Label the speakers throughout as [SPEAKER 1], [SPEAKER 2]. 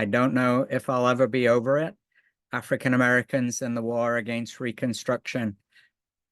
[SPEAKER 1] I don't know if I'll ever be over it. African Americans in the War Against Reconstruction.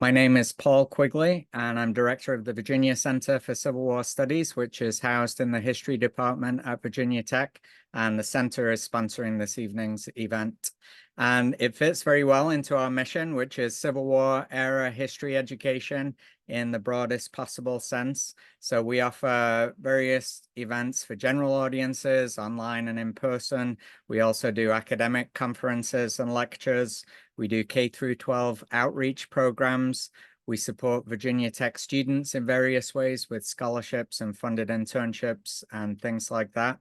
[SPEAKER 1] My name is Paul Quigley, and I'm director of the Virginia Center for Civil War Studies, which is housed in the History Department at Virginia Tech, and the center is sponsoring this evening's event. And it fits very well into our mission, which is Civil War era history education in the broadest possible sense. So we offer various events for general audiences, online and in person. We also do academic conferences and lectures. We do K through 12 outreach programs. We support Virginia Tech students in various ways with scholarships and funded internships and things like that.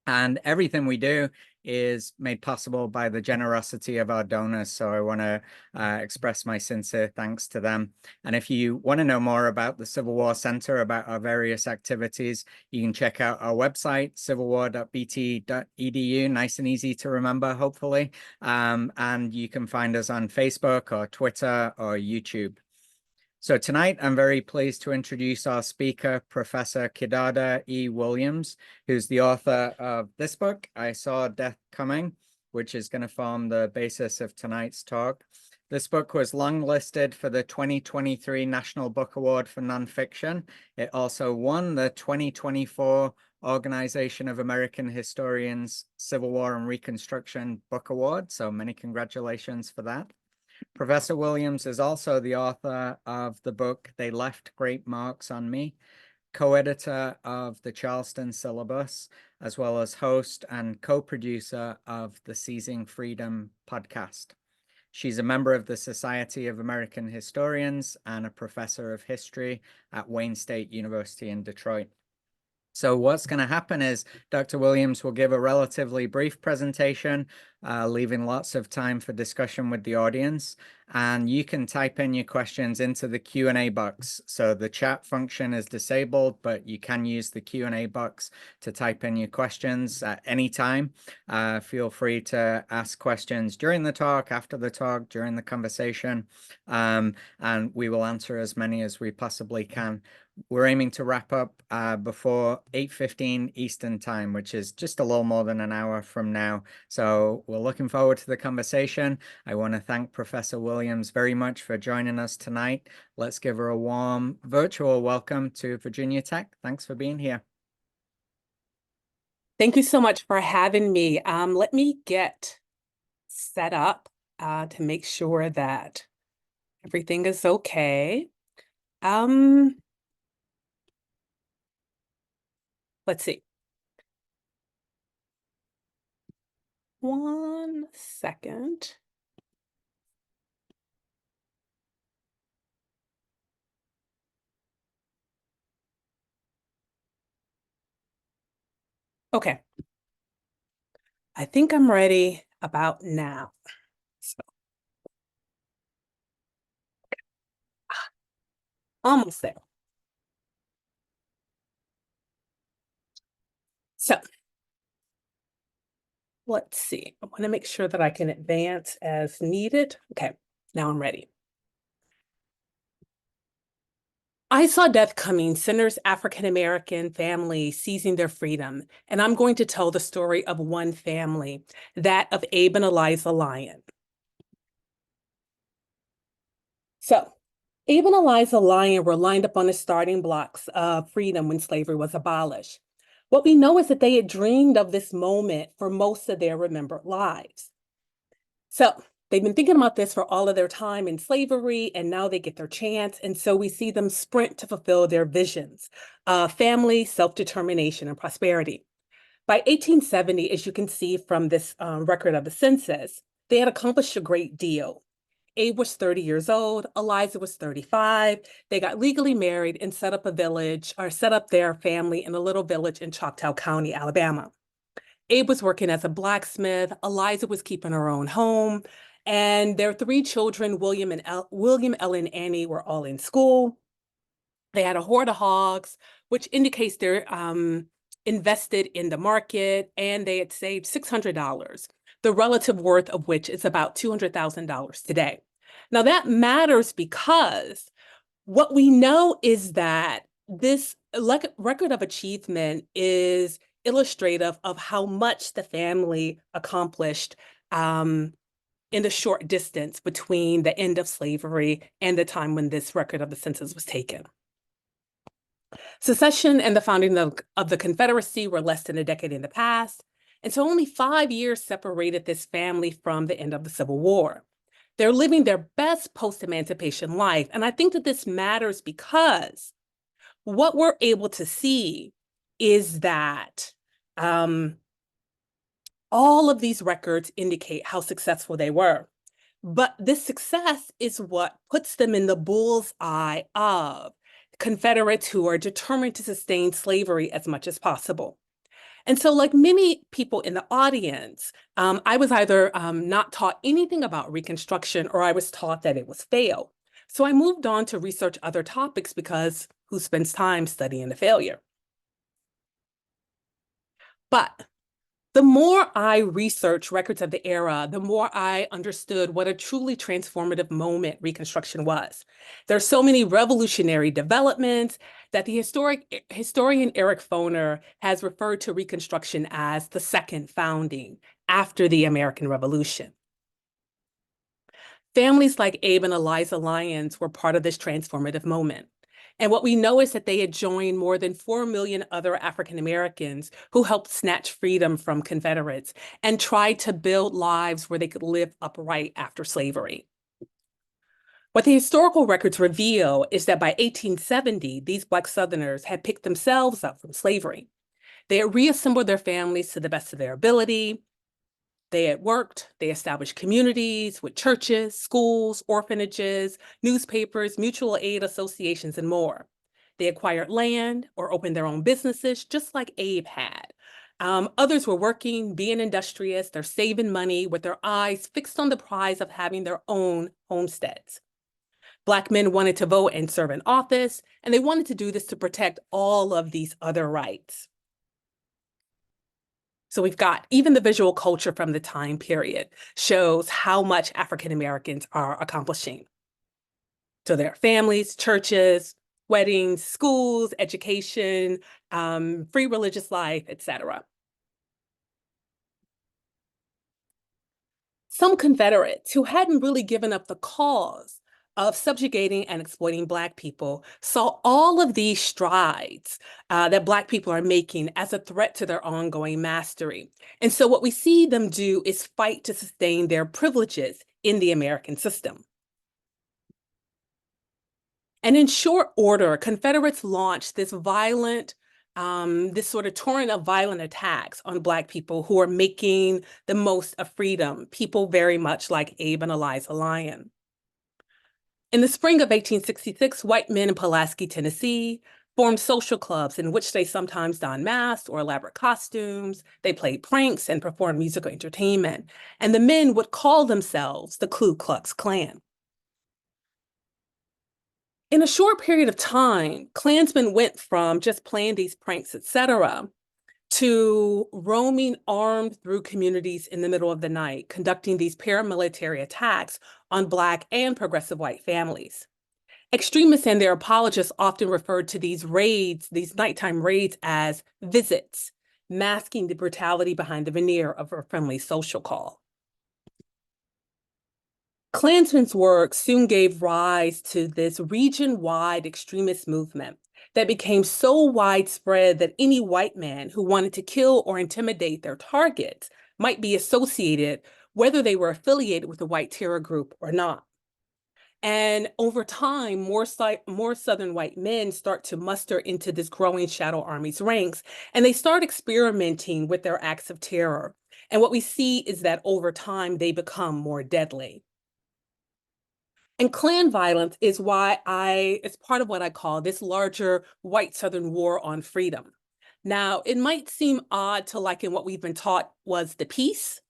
[SPEAKER 1] And everything we do is made possible by the generosity of our donors. So I want to express my sincere thanks to them. And if you want to know more about the Civil War Center, about our various activities, you can check out our website, civilwar.bt.edu, nice and easy to remember, hopefully. And you can find us on Facebook or Twitter or YouTube. So tonight, I'm very pleased to introduce our speaker, Professor Kidada E. Williams, who's the author of this book, I Saw Death Coming, which is going to form the basis of tonight's talk. This book was longlisted for the 2023 National Book Award for Nonfiction. It also won the 2024 Organization of American Historians Civil War and Reconstruction Book Award. So many congratulations for that. Professor Williams is also the author of the book, They Left Great Marks on Me, co-editor of the Charleston syllabus, as well as host and co-producer of the Seizing Freedom podcast. She's a member of the Society of American Historians and a professor of history at Wayne State University in Detroit. So what's going to happen is Dr. Williams will give a relatively brief presentation, leaving lots of time for discussion with the audience. And you can type in your questions into the Q&A box. So the chat function is disabled, but you can use the Q&A box to type in your questions at any time. Feel free to ask questions during the talk, after the talk, during the conversation, and we will answer as many as we possibly can. We're aiming to wrap up before 8:15 Eastern time, which is just a little more than an hour from now. So we're looking forward to the conversation. I want to thank Professor Williams very much for joining us tonight. Let's give her a warm virtual welcome to Virginia Tech. Thanks for being here.
[SPEAKER 2] Thank you so much for having me. Let me get set up to make sure that everything is okay. Let's see. 1 second. Okay. I think I'm ready about now. So, almost there. So let's see. I want to make sure that I can advance as needed. Okay, now I'm ready. I Saw Death Coming centers African-American families seizing their freedom, and I'm going to tell the story of one family, that of Abe and Eliza Lyon. So, Abe and Eliza Lyon were lined up on the starting blocks of freedom when slavery was abolished. What we know is that they had dreamed of this moment for most of their remembered lives. So they've been thinking about this for all of their time in slavery, and now they get their chance. And so we see them sprint to fulfill their visions, family, self-determination, and prosperity. By 1870, as you can see from this record of the census, they had accomplished a great deal. Abe was 30 years old, Eliza was 35. They got legally married and set up a village, or set up their family in a little village in Choctaw County, Alabama. Abe was working as a blacksmith, Eliza was keeping her own home, and their 3 children, William, Ellen, and Annie, were all in school. They had a horde of hogs, which indicates they're invested in the market, and they had saved $600, the relative worth of which is about $200,000 today. Now that matters because what we know is that this record of achievement is illustrative of how much the family accomplished in the short distance between the end of slavery and the time when this record of the census was taken. Secession and the founding of the Confederacy were less than a decade in the past, and so only 5 years separated this family from the end of the Civil War. They're living their best post-emancipation life, and I think that this matters because what we're able to see is that all of these records indicate how successful they were. But this success is what puts them in the bull's eye of Confederates who are determined to sustain slavery as much as possible. And so, like many people in the audience, I was either not taught anything about Reconstruction or I was taught that it was failed. So I moved on to research other topics because who spends time studying the failure? But the more I researched records of the era, the more I understood what a truly transformative moment Reconstruction was. There are so many revolutionary developments that the historian Eric Foner has referred to Reconstruction as the second founding after the American Revolution. Families like Abe and Eliza Lyons were part of this transformative moment. And what we know is that they had joined more than 4 million other African Americans who helped snatch freedom from Confederates and tried to build lives where they could live upright after slavery. What the historical records reveal is that by 1870, these Black Southerners had picked themselves up from slavery. They had reassembled their families to the best of their ability. They had worked, they established communities with churches, schools, orphanages, newspapers, mutual aid associations, and more. They acquired land or opened their own businesses, just like Abe had. Others were working, being industrious, they're saving money with their eyes fixed on the prize of having their own homesteads. Black men wanted to vote and serve in office, and they wanted to do this to protect all of these other rights. So we've got even the visual culture from the time period shows how much African Americans are accomplishing. So there are families, churches, weddings, schools, education, free religious life, etc. Some Confederates who hadn't really given up the cause of subjugating and exploiting Black people saw all of these strides that Black people are making as a threat to their ongoing mastery. And so what we see them do is fight to sustain their privileges in the American system. And in short order, Confederates launched this violent, this sort of torrent of violent attacks on Black people who are making the most of freedom, people very much like Abe and Eliza Lyon. In the spring of 1866, white men in Pulaski, Tennessee, formed social clubs in which they sometimes donned masks or elaborate costumes. They played pranks and performed musical entertainment. And the men would call themselves the Ku Klux Klan. In a short period of time, Klansmen went from just playing these pranks, etc., to roaming armed through communities in the middle of the night, conducting these paramilitary attacks on Black and progressive white families. Extremists and their apologists often referred to these raids, these nighttime raids, as visits, masking the brutality behind the veneer of a friendly social call. Klansmen's work soon gave rise to this region-wide extremist movement that became so widespread that any white man who wanted to kill or intimidate their targets might be associated, whether they were affiliated with a white terror group or not. And over time, more Southern white men start to muster into this growing shadow army's ranks, and they start experimenting with their acts of terror. And what we see is that over time, they become more deadly. And Klan violence is it's part of what I call this larger white Southern war on freedom. Now, it might seem odd to liken what we've been taught was the peace,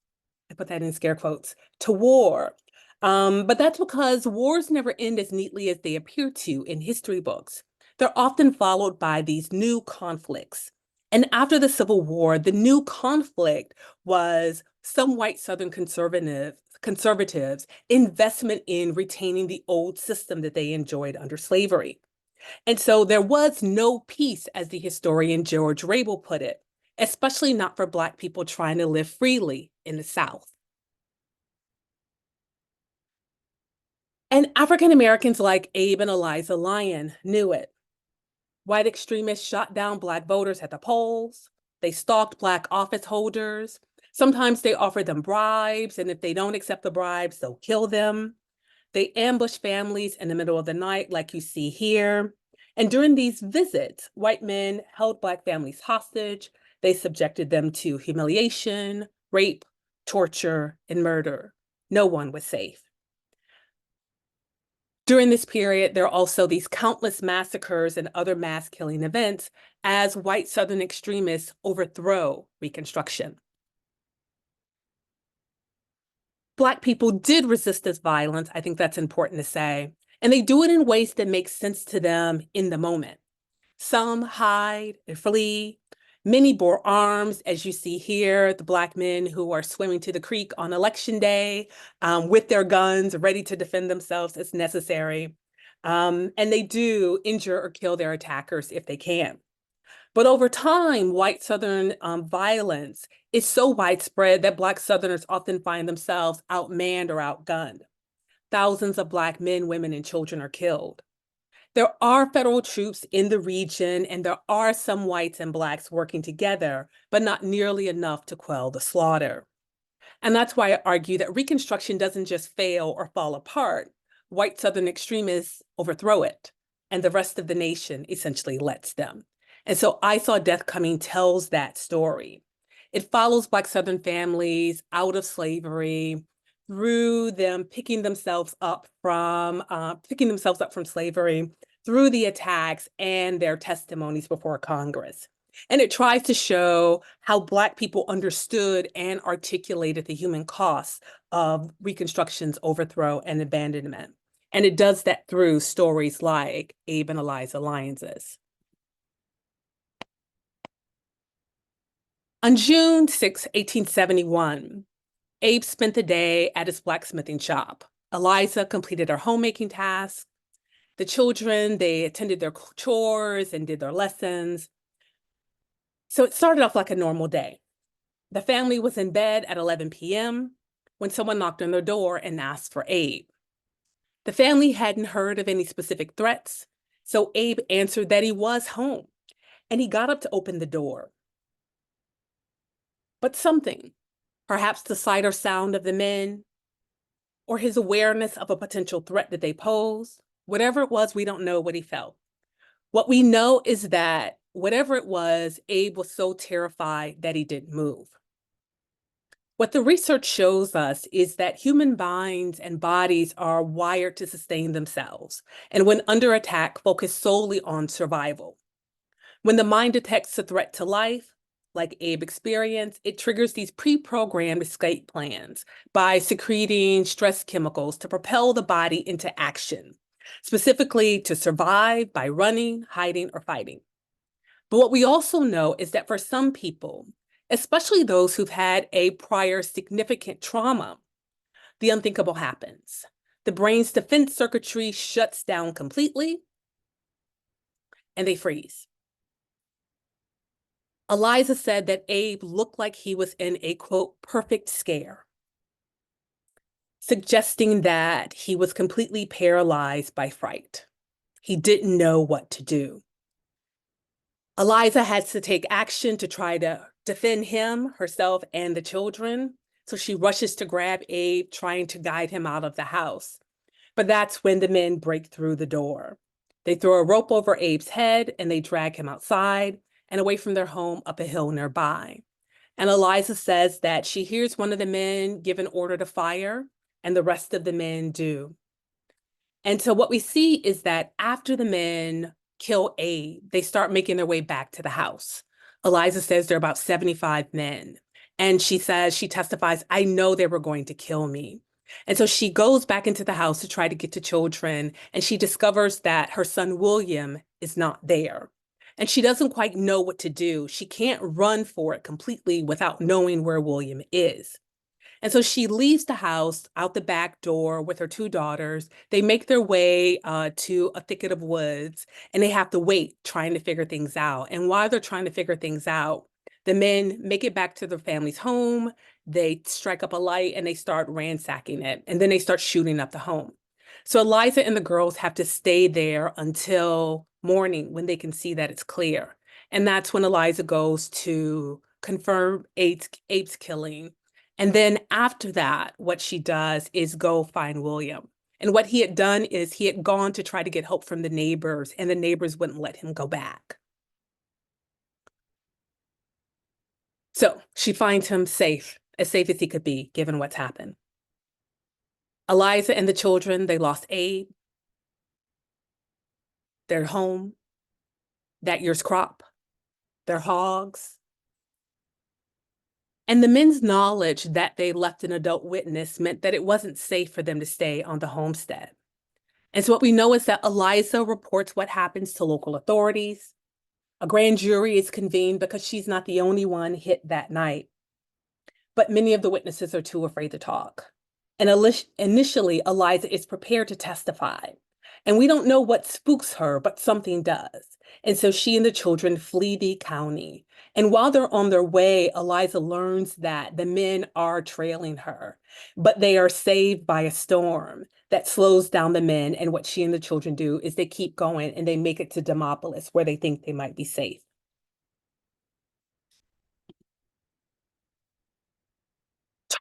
[SPEAKER 2] I put that in scare quotes, to war. But that's because wars never end as neatly as they appear to in history books. They're often followed by these new conflicts. And after the Civil War, the new conflict was some white Southern conservatives' investment in retaining the old system that they enjoyed under slavery. And so there was no peace, as the historian George Rabel put it. especially not for Black people trying to live freely in the South. And African Americans like Abe and Eliza Lyon knew it. White extremists shot down Black voters at the polls. They stalked Black office holders. Sometimes they offer them bribes, and if they don't accept the bribes, they'll kill them. They ambush families in the middle of the night, like you see here. And during these visits, white men held Black families hostage. They subjected them to humiliation, rape, torture, and murder. No one was safe. During this period, there are also these countless massacres and other mass killing events as white Southern extremists overthrow Reconstruction. Black people did resist this violence. I think that's important to say. And they do it in ways that make sense to them in the moment. Some hide and flee. Many bore arms, as you see here, the Black men who are swimming to the creek on election day with their guns, ready to defend themselves as necessary. And they do injure or kill their attackers if they can. But over time, white Southern violence is so widespread that Black Southerners often find themselves outmanned or outgunned. Thousands of Black men, women, and children are killed. There are federal troops in the region, and there are some whites and Blacks working together, but not nearly enough to quell the slaughter. And that's why I argue that Reconstruction doesn't just fail or fall apart. White Southern extremists overthrow it, and the rest of the nation essentially lets them. And so I Saw Death Coming tells that story. It follows Black Southern families out of slavery, through them picking themselves up from slavery, through the attacks and their testimonies before Congress. And it tries to show how Black people understood and articulated the human costs of Reconstruction's overthrow and abandonment. And it does that through stories like Abe and Eliza Lyons's. On June 6, 1871, Abe spent the day at his blacksmithing shop. Eliza completed her homemaking tasks. The children, they attended their chores and did their lessons. So it started off like a normal day. The family was in bed at 11 p.m. when someone knocked on their door and asked for Abe. The family hadn't heard of any specific threats, so Abe answered that he was home, and he got up to open the door. But something, perhaps the sight or sound of the men, or his awareness of a potential threat that they pose, whatever it was, we don't know what he felt. What we know is that whatever it was, Abe was so terrified that he didn't move. What the research shows us is that human minds and bodies are wired to sustain themselves, and when under attack, focus solely on survival. When the mind detects a threat to life, like Abe experienced, it triggers these pre-programmed escape plans by secreting stress chemicals to propel the body into action, specifically to survive by running, hiding, or fighting. But what we also know is that for some people, especially those who've had a prior significant trauma, the unthinkable happens. The brain's defense circuitry shuts down completely, and they freeze. Eliza said that Abe looked like he was in a, quote, perfect scare, suggesting that he was completely paralyzed by fright. He didn't know what to do. Eliza had to take action to try to defend him, herself, and the children. So she rushes to grab Abe, trying to guide him out of the house. But that's when the men break through the door. They throw a rope over Abe's head and they drag him outside and away from their home up a hill nearby. And Eliza says that she hears one of the men give an order to fire, and the rest of the men do. And so what we see is that after the men kill Abe, they start making their way back to the house. Eliza says there are about 75 men. And she testifies, I know they were going to kill me. And so she goes back into the house to try to get to children, and she discovers that her son William is not there. And she doesn't quite know what to do. She can't run for it completely without knowing where William is. And so she leaves the house out the back door with her two daughters. They make their way to a thicket of woods, and they have to wait trying to figure things out. And while they're trying to figure things out, The men make it back to their family's home, they strike up a light and they start ransacking it, and then they start shooting up the home. So Eliza and the girls have to stay there until morning when they can see that it's clear. And that's when Eliza goes to confirm Abe's killing. And then after that, what she does is go find William. And what he had done is he had gone to try to get help from the neighbors, and the neighbors wouldn't let him go back. So she finds him safe as he could be, given what's happened. Eliza and the children, they lost Abe, their home, that year's crop, their hogs. And the men's knowledge that they left an adult witness meant that it wasn't safe for them to stay on the homestead. And so what we know is that Eliza reports what happens to local authorities. A grand jury is convened because she's not the only one hit that night. But many of the witnesses are too afraid to talk. And initially, Eliza is prepared to testify. And we don't know what spooks her, but something does. And so she and the children flee the county. And while they're on their way, Eliza learns that the men are trailing her, but they are saved by a storm that slows down the men. And what she and the children do is they keep going and they make it to Demopolis, where they think they might be safe.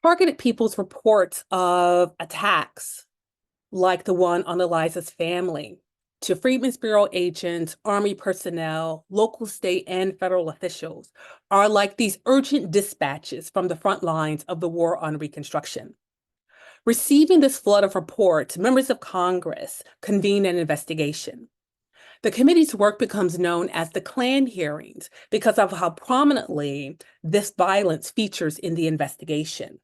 [SPEAKER 2] Targeted people's reports of attacks like the one on Eliza's family to Freedmen's Bureau agents, Army personnel, local, state, and federal officials are like these urgent dispatches from the front lines of the war on Reconstruction. Receiving this flood of reports, members of Congress convene an investigation. The committee's work becomes known as the Klan hearings because of how prominently this violence features in the investigation.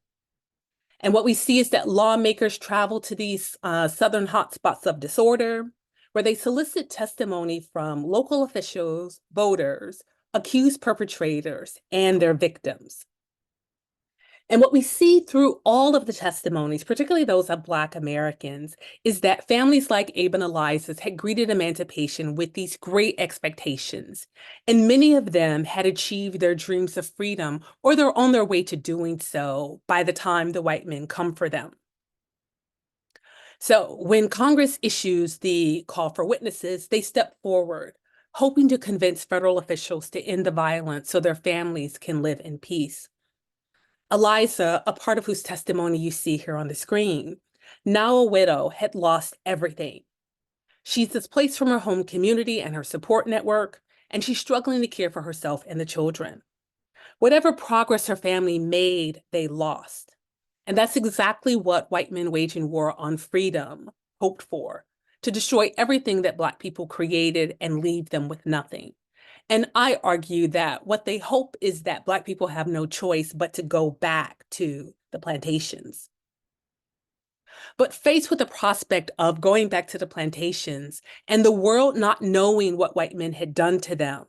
[SPEAKER 2] And what we see is that lawmakers travel to these southern hotspots of disorder, where they solicit testimony from local officials, voters, accused perpetrators, and their victims. And what we see through all of the testimonies, particularly those of Black Americans, is that families like Abe and Eliza's had greeted emancipation with these great expectations. And many of them had achieved their dreams of freedom, or they're on their way to doing so by the time the white men come for them. So when Congress issues the call for witnesses, they step forward, hoping to convince federal officials to end the violence so their families can live in peace. Eliza, a part of whose testimony you see here on the screen, now a widow, had lost everything. She's displaced from her home community and her support network, and she's struggling to care for herself and the children. Whatever progress her family made, they lost. And that's exactly what white men waging war on freedom hoped for, to destroy everything that Black people created and leave them with nothing. And I argue that what they hope is that Black people have no choice but to go back to the plantations. But faced with the prospect of going back to the plantations and the world not knowing what white men had done to them,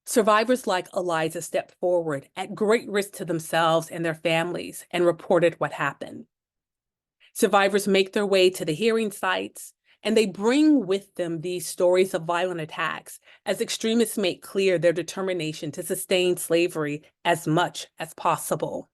[SPEAKER 2] survivors like Eliza stepped forward at great risk to themselves and their families and reported what happened. Survivors make their way to the hearing sites, and they bring with them these stories of violent attacks as extremists make clear their determination to sustain slavery as much as possible.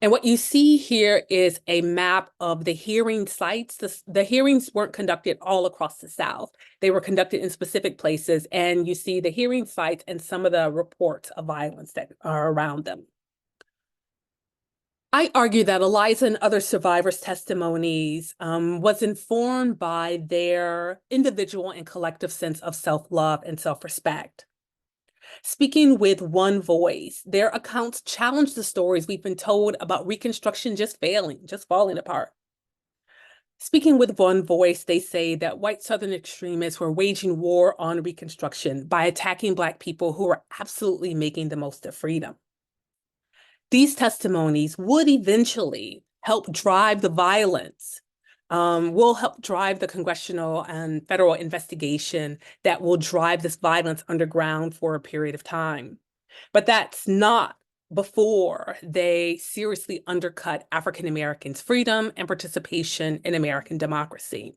[SPEAKER 2] And what you see here is a map of the hearing sites. The hearings weren't conducted all across the South. They were conducted in specific places, and you see the hearing sites and some of the reports of violence that are around them. I argue that Eliza and other survivors' testimonies was informed by their individual and collective sense of self-love and self-respect. Speaking with one voice, their accounts challenge the stories we've been told about Reconstruction just failing, just falling apart. Speaking with one voice, they say that white Southern extremists were waging war on Reconstruction by attacking Black people who were absolutely making the most of freedom. These testimonies would eventually help drive the violence, will help drive the congressional and federal investigation that will drive this violence underground for a period of time. But that's not before they seriously undercut African Americans' freedom and participation in American democracy.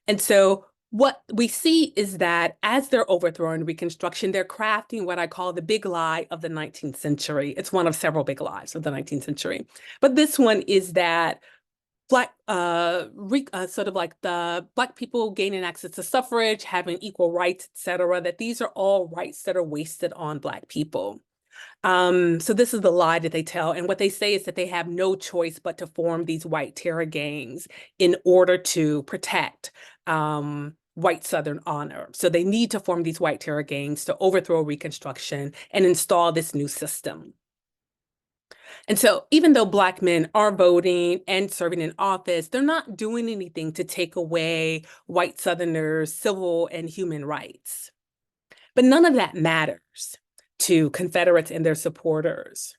[SPEAKER 2] And so what we see is that as they're overthrowing Reconstruction, they're crafting what I call the big lie of the 19th century. It's one of several big lies of the 19th century. But this one is that Black, sort of like the Black people gaining access to suffrage, having equal rights, et cetera, that these are all rights that are wasted on Black people. So this is the lie that they tell. And what they say is that they have no choice but to form these white terror gangs in order to protect white Southern honor. So they need to form these white terror gangs to overthrow Reconstruction and install this new system. And so even though Black men are voting and serving in office, they're not doing anything to take away white Southerners' civil and human rights. But none of that matters to Confederates and their supporters.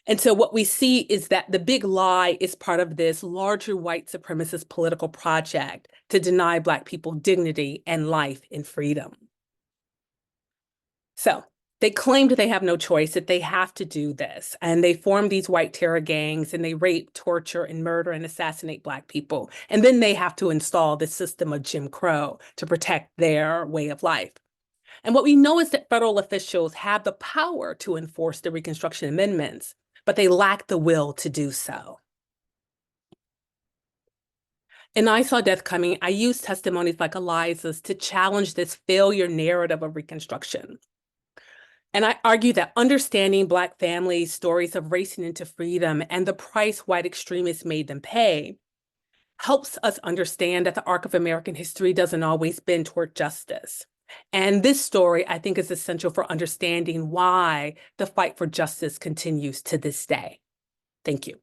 [SPEAKER 2] And so what we see is that the big lie is part of this larger white supremacist political project to deny Black people dignity and life and freedom. So they claim that they have no choice, that they have to do this. And they form these white terror gangs and they rape, torture, and murder and assassinate Black people. And then they have to install this system of Jim Crow to protect their way of life. And what we know is that federal officials have the power to enforce the Reconstruction Amendments, but they lack the will to do so. And I Saw Death Coming, I used testimonies like Eliza's to challenge this failure narrative of Reconstruction. And I argue that understanding Black families' stories of racing into freedom and the price white extremists made them pay helps us understand that the arc of American history doesn't always bend toward justice. And this story, I think, is essential for understanding why the fight for justice continues to this day. Thank you.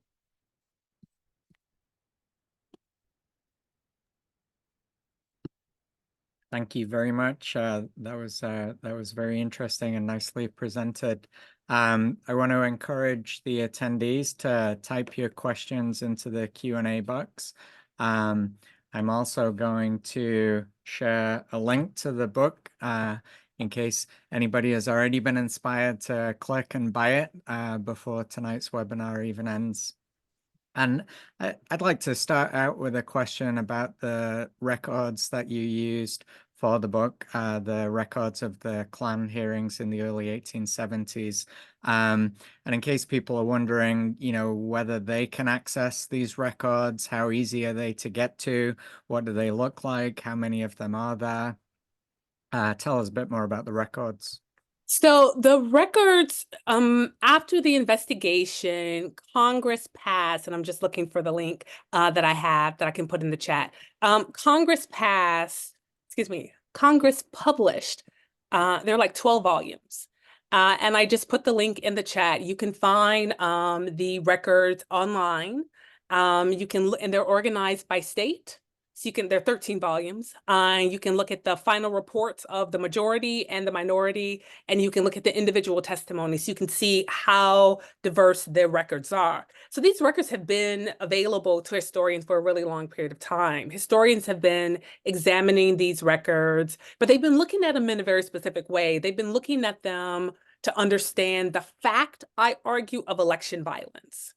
[SPEAKER 1] Thank you very much. That was very interesting and nicely presented. I want to encourage the attendees to type your questions into the Q&A box. I'm also going to share a link to the book in case anybody has already been inspired to click and buy it before tonight's webinar even ends. And I'd like to start out with a question about the records that you used for the book, the records of the Klan hearings in the early 1870s. And in case people are wondering, whether they can access these records, how easy are they to get to? What do they look like? How many of them are there? Tell us a bit more about the records.
[SPEAKER 2] So the records, after the investigation, Congress passed, and I'm just looking for the link that I have that I can put in the chat. Congress published, they're like 12 volumes. And I just put the link in the chat. You can find the records online. And they're organized by state. So they're 13 volumes. You can look at the final reports of the majority and the minority, and you can look at the individual testimonies. You can see how diverse their records are. So these records have been available to historians for a really long period of time. Historians have been examining these records, but they've been looking at them in a very specific way. They've been looking at them to understand the fact, I argue, of election violence.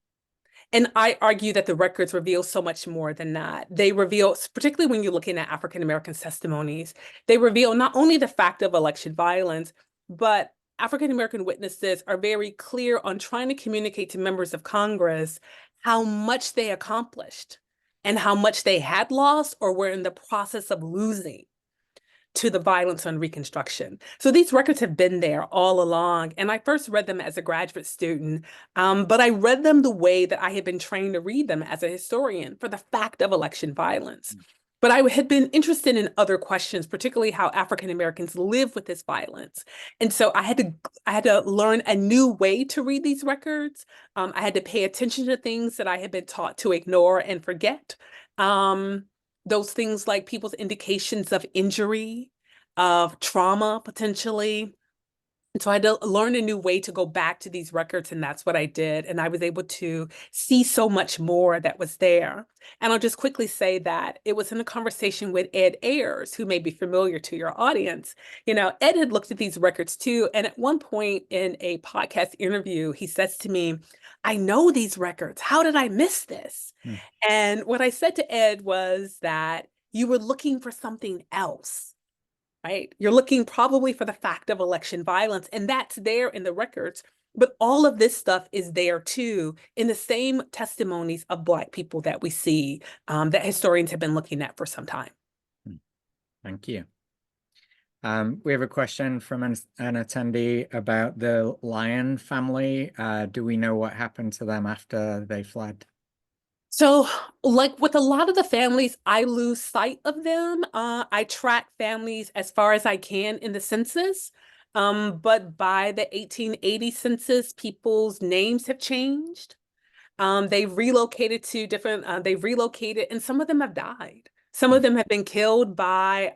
[SPEAKER 2] And I argue that the records reveal so much more than that. They reveal, particularly when you're looking at African-American testimonies, they reveal not only the fact of election violence, but African-American witnesses are very clear on trying to communicate to members of Congress how much they accomplished and how much they had lost or were in the process of losing to the violence on Reconstruction. So these records have been there all along. And I first read them as a graduate student, but I read them the way that I had been trained to read them as a historian for the fact of election violence. But I had been interested in other questions, particularly how African Americans live with this violence. And so I had to learn a new way to read these records. I had to pay attention to things that I had been taught to ignore and forget. Those things like people's indications of injury, of trauma, potentially. And so I had to learn a new way to go back to these records, and that's what I did. And I was able to see so much more that was there. And I'll just quickly say that it was in a conversation with Ed Ayers, who may be familiar to your audience. Ed had looked at these records too. And at one point in a podcast interview, he says to me, "I know these records. How did I miss this?" And what I said to Ed was that you were looking for something else, right? You're looking probably for the fact of election violence, and that's there in the records. But all of this stuff is there too in the same testimonies of Black people that we see that historians have been looking at for some time.
[SPEAKER 1] Thank you. We have a question from an attendee about the Lyon family. Do we know what happened to them after they fled?
[SPEAKER 2] So, like with a lot of the families, I lose sight of them. I track families as far as I can in the census. But by the 1880 census, people's names have changed. They've relocated to different, they've relocated, and some of them have died. Some of them have been killed by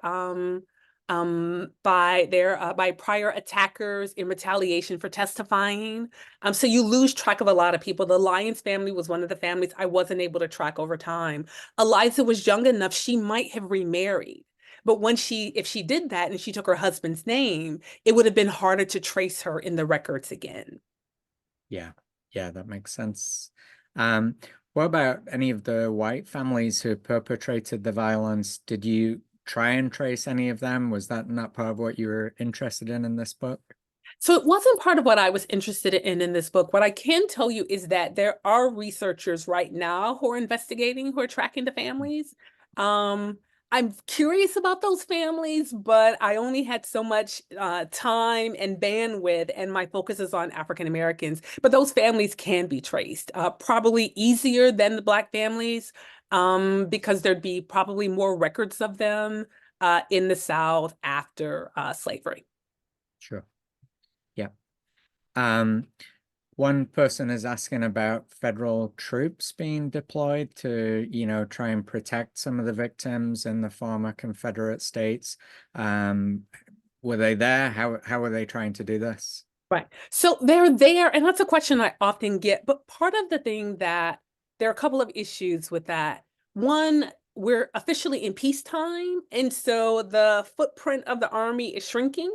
[SPEAKER 2] prior attackers in retaliation for testifying. So you lose track of a lot of people. The Lyons family was one of the families I wasn't able to track over time. Eliza was young enough, she might have remarried. But if she did that and she took her husband's name, it would have been harder to trace her in the records again.
[SPEAKER 1] Yeah, that makes sense. What about any of the white families who perpetrated the violence? Did you try and trace any of them? Was that not part of what you were interested in this book?
[SPEAKER 2] So it wasn't part of what I was interested in this book. What I can tell you is that there are researchers right now who are investigating, who are tracking the families. I'm curious about those families, but I only had so much time and bandwidth, and my focus is on African Americans. But those families can be traced, probably easier than the Black families, because there'd be probably more records of them in the South after slavery.
[SPEAKER 1] Sure. Yeah. One person is asking about federal troops being deployed to, try and protect some of the victims in the former Confederate states. Were they there? How were they trying to do this?
[SPEAKER 2] Right. So they're there, and that's a question I often get. But part of the thing that there are a couple of issues with that. One, we're officially in peacetime, and so the footprint of the Army is shrinking.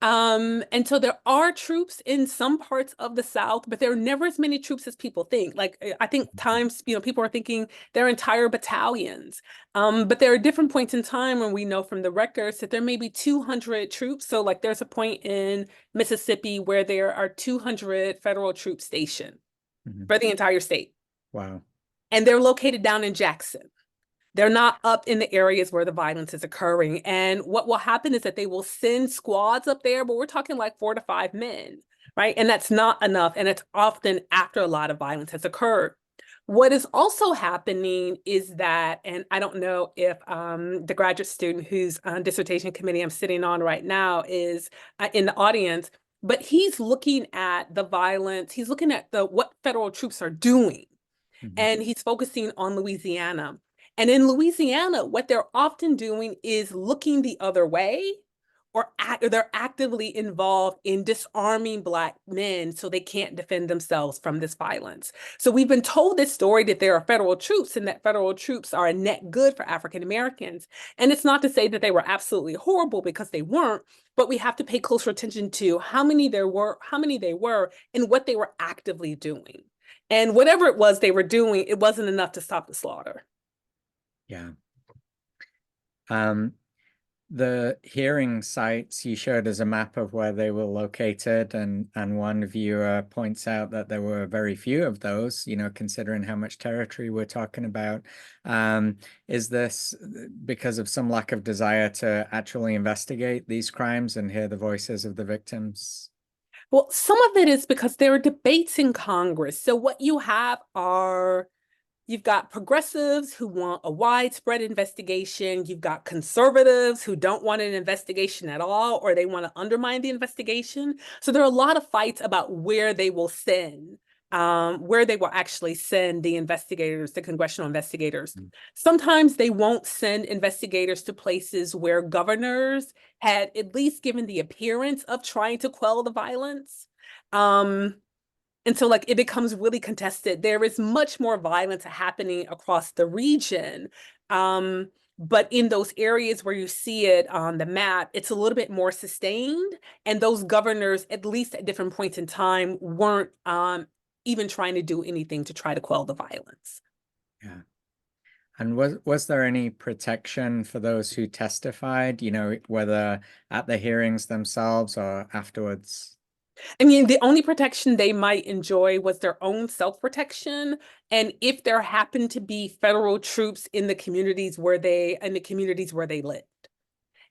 [SPEAKER 2] And so there are troops in some parts of the South, but there are never as many troops as people think. Like, I think times, people are thinking there are entire battalions. But there are different points in time when we know from the records that there may be 200 troops. So like there's a point in Mississippi where there are 200 federal troops stationed for the entire state.
[SPEAKER 1] Wow.
[SPEAKER 2] And they're located down in Jackson. They're not up in the areas where the violence is occurring. And what will happen is that they will send squads up there, but we're talking like 4 to 5 men, right? And that's not enough. And it's often after a lot of violence has occurred. What is also happening is that, and I don't know if the graduate student whose dissertation committee I'm sitting on right now is in the audience, but he's looking at the violence. He's looking at what federal troops are doing. And he's focusing on Louisiana. And in Louisiana, what they're often doing is looking the other way, or they're actively involved in disarming Black men so they can't defend themselves from this violence. So we've been told this story that there are federal troops and that federal troops are a net good for African Americans. And it's not to say that they were absolutely horrible, because they weren't, but we have to pay closer attention to how many they were, and what they were actively doing. And whatever it was they were doing, it wasn't enough to stop the slaughter.
[SPEAKER 1] Yeah. The hearing sites you showed as a map of where they were located, and one viewer points out that there were very few of those, considering how much territory we're talking about. Is this because of some lack of desire to actually investigate these crimes and hear the voices of the victims?
[SPEAKER 2] Well, some of it is because there are debates in Congress. So what you have are, you've got progressives who want a widespread investigation. You've got conservatives who don't want an investigation at all, or they want to undermine the investigation. So there are a lot of fights about where they will actually send the investigators, the congressional investigators. Sometimes they won't send investigators to places where governors had at least given the appearance of trying to quell the violence. And so like it becomes really contested. There is much more violence happening across the region. But in those areas where you see it on the map, it's a little bit more sustained. And those governors, at least at different points in time, weren't even trying to do anything to try to quell the violence.
[SPEAKER 1] Yeah. And was there any protection for those who testified, whether at the hearings themselves or afterwards?
[SPEAKER 2] I mean, the only protection they might enjoy was their own self-protection. And if there happened to be federal troops in the communities where they lived.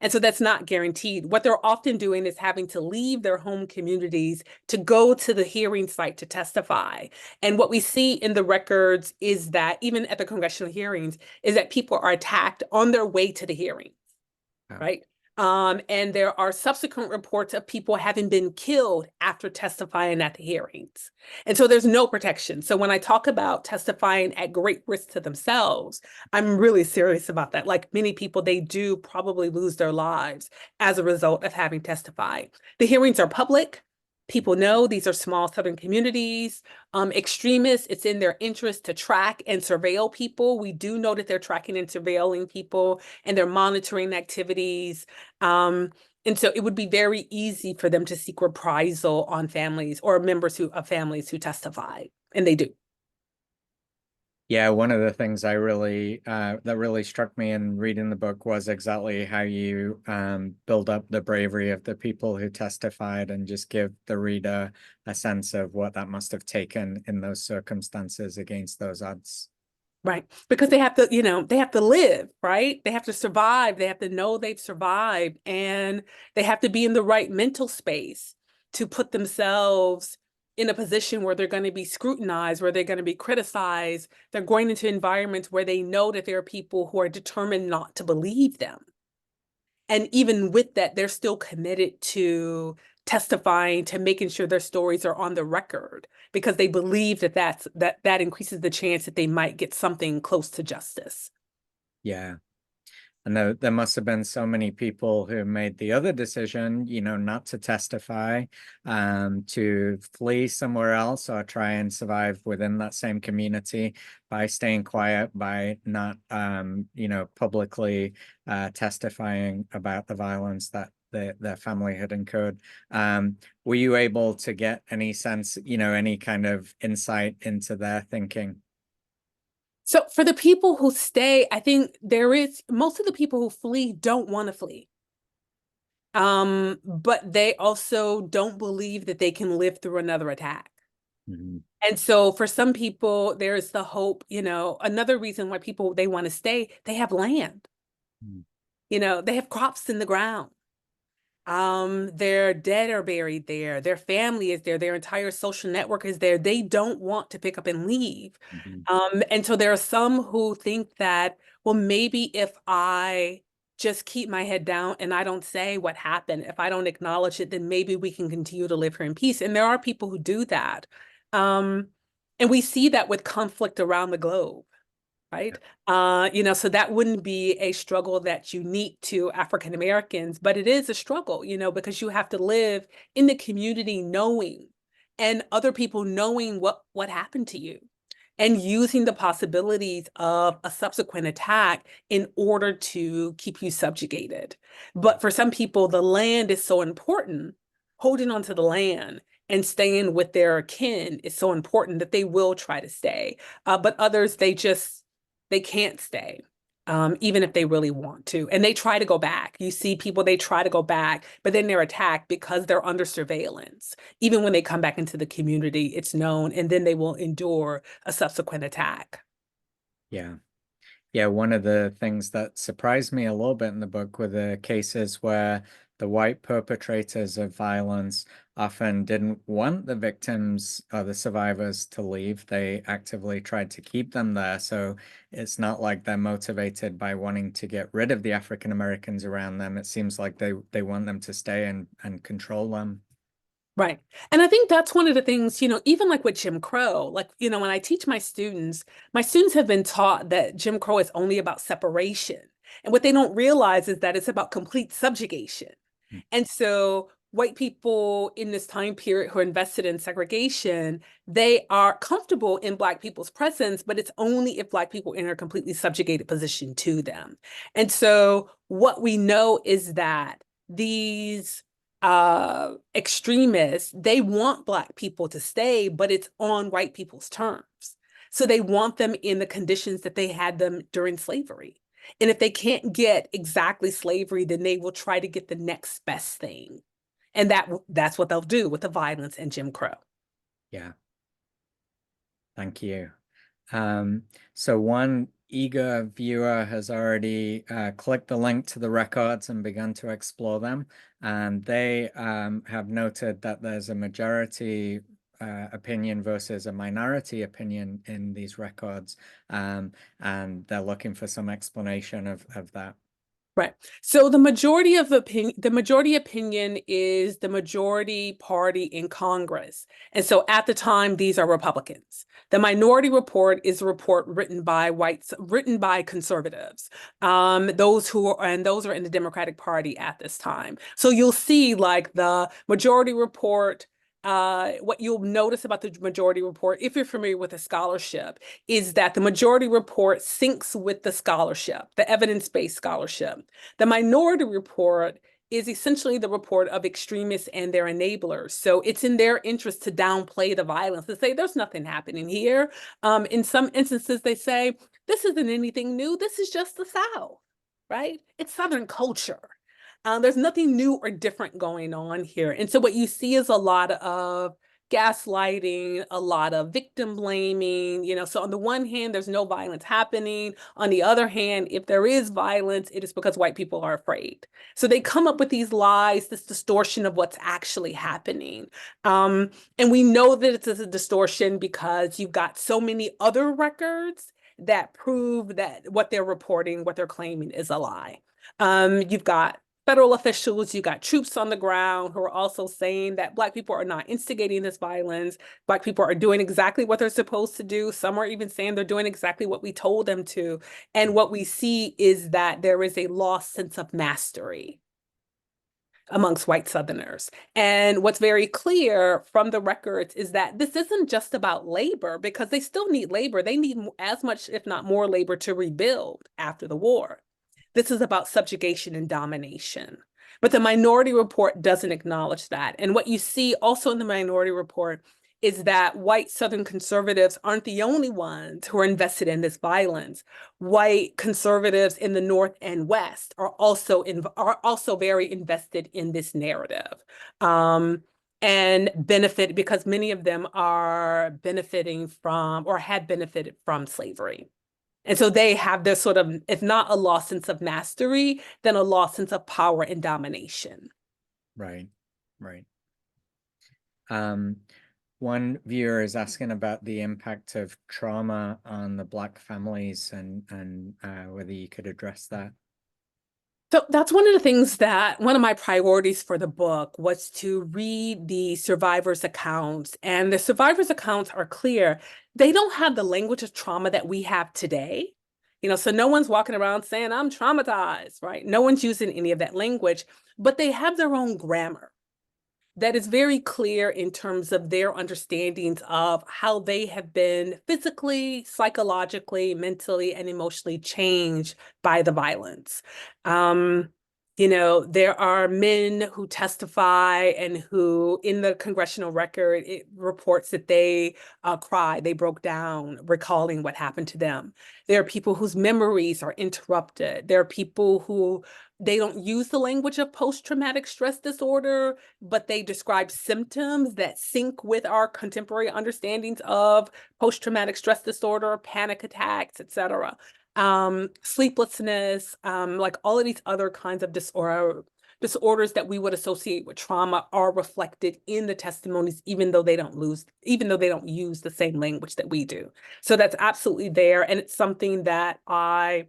[SPEAKER 2] And so that's not guaranteed. What they're often doing is having to leave their home communities to go to the hearing site to testify. And what we see in the records is that even at the congressional hearings, is that people are attacked on their way to the hearing,
[SPEAKER 1] Oh,
[SPEAKER 2] right? And there are subsequent reports of people having been killed after testifying at the hearings. And so there's no protection. So when I talk about testifying at great risk to themselves, I'm really serious about that. Like many people, they do probably lose their lives as a result of having testified. The hearings are public. People know these are small Southern communities. Extremists, it's in their interest to track and surveil people. We do know that they're tracking and surveilling people and they're monitoring activities. And so it would be very easy for them to seek reprisal on families or members of families who testify, and they do.
[SPEAKER 1] yeah, one of the things that really struck me in reading the book was exactly how you build up the bravery of the people who testified and just give the reader a sense of what that must have taken in those circumstances against those odds.
[SPEAKER 2] Right. Because they have to, they have to live, right? They have to survive. They have to know they've survived, and they have to be in the right mental space to put themselves in a position where they're going to be scrutinized, where they're going to be criticized. They're going into environments where they know that there are people who are determined not to believe them. And even with that, they're still committed to testifying, to making sure their stories are on the record because they believe that increases the chance that they might get something close to justice.
[SPEAKER 1] Yeah. And there must have been so many people who made the other decision, not to testify, to flee somewhere else or try and survive within that same community by staying quiet, by not, publicly testifying about the violence that their family had incurred. Were you able to get any sense, any kind of insight into their thinking?
[SPEAKER 2] So for the people who stay, I think most of the people who flee don't want to flee. But they also don't believe that they can live through another attack.
[SPEAKER 1] Mhm.
[SPEAKER 2] And so for some people, there's the hope, another reason why people they want to stay, they have land.
[SPEAKER 1] Mhm.
[SPEAKER 2] They have crops in the ground. Their dead are buried there. Their family is there. Their entire social network is there. They don't want to pick up and leave.
[SPEAKER 1] Mhm.
[SPEAKER 2] And so there are some who think that, well, maybe if I just keep my head down and I don't say what happened, if I don't acknowledge it, then maybe we can continue to live here in peace. And there are people who do that. Um, and we see that with conflict around the globe, right? So that wouldn't be a struggle that's unique to African Americans, but it is a struggle, because you have to live in the community knowing and other people knowing what happened to you and using the possibilities of a subsequent attack in order to keep you subjugated. But for some people, the land is so important, holding on to the land and staying with their kin is so important that they will try to stay. But others, they can't stay, even if they really want to. And they try to go back. You see people, they try to go back, but then they're attacked because they're under surveillance. Even when they come back into the community, it's known, and then they will endure a subsequent attack.
[SPEAKER 1] Yeah. Yeah, one of the things that surprised me a little bit in the book were the cases where the white perpetrators of violence often didn't want the victims or the survivors to leave. They actively tried to keep them there. So it's not like they're motivated by wanting to get rid of the African Americans around them. It seems like they want them to stay and control them.
[SPEAKER 2] Right. And I think that's one of the things, even like with Jim Crow, like, when I teach my students have been taught that Jim Crow is only about separation. And what they don't realize is that it's about complete subjugation. And so white people in this time period who are invested in segregation, they are comfortable in Black people's presence, but it's only if Black people enter a completely subjugated position to them. And so what we know is that these extremists, they want Black people to stay, but it's on white people's terms. So they want them in the conditions that they had them during slavery. And if they can't get exactly slavery, then they will try to get the next best thing. And that's what they'll do with the violence and Jim Crow.
[SPEAKER 1] Yeah. Thank you. So one eager viewer has already clicked the link to the records and begun to explore them. And they have noted that there's a majority opinion versus a minority opinion in these records. And they're looking for some explanation of that.
[SPEAKER 2] Right. So the majority opinion is the majority party in Congress. And so at the time, these are Republicans. The minority report is a report written by conservatives. Those are in the Democratic Party at this time. So you'll see like the majority report. What you'll notice about the majority report, if you're familiar with the scholarship, is that the majority report syncs with the scholarship, the evidence-based scholarship. The minority report is essentially the report of extremists and their enablers. So it's in their interest to downplay the violence, to say there's nothing happening here. In some instances, they say, this isn't anything new. This is just the South, right? It's Southern culture. There's nothing new or different going on here. And so what you see is a lot of gaslighting, a lot of victim blaming, so on the one hand, there's no violence happening. On the other hand, if there is violence, it is because white people are afraid. So they come up with these lies, this distortion of what's actually happening. And we know that it's a distortion because you've got so many other records that prove that what they're reporting, what they're claiming is a lie. You've got federal officials, you got troops on the ground who are also saying that Black people are not instigating this violence. Black people are doing exactly what they're supposed to do. Some are even saying they're doing exactly what we told them to. And what we see is that there is a lost sense of mastery amongst white Southerners. And what's very clear from the records is that this isn't just about labor, because they still need labor. They need as much, if not more, labor to rebuild after the war. This is about subjugation and domination. But the minority report doesn't acknowledge that. And what you see also in the minority report is that white Southern conservatives aren't the only ones who are invested in this violence. White conservatives in the North and West are also very invested in this narrative. And benefit because many of them are benefiting from or had benefited from slavery. And so they have this sort of, if not a lost sense of mastery, then a lost sense of power and domination.
[SPEAKER 1] Right. One viewer is asking about the impact of trauma on the Black families and whether you could address that.
[SPEAKER 2] So that's one of the things that one of my priorities for the book was to read the survivors' accounts. And the survivors' accounts are clear. They don't have the language of trauma that we have today. So no one's walking around saying, I'm traumatized, right? No one's using any of that language, but they have their own grammar that is very clear in terms of their understandings of how they have been physically, psychologically, mentally, and emotionally changed by the violence. There are men who testify and who, in the congressional record, it reports that they cried, they broke down, recalling what happened to them. There are people whose memories are interrupted. There are people who they don't use the language of post-traumatic stress disorder, but they describe symptoms that sync with our contemporary understandings of post-traumatic stress disorder, panic attacks, etc. Sleeplessness, like all of these other kinds of disorders that we would associate with trauma are reflected in the testimonies, even though they don't use the same language that we do. So that's absolutely there. And it's something that I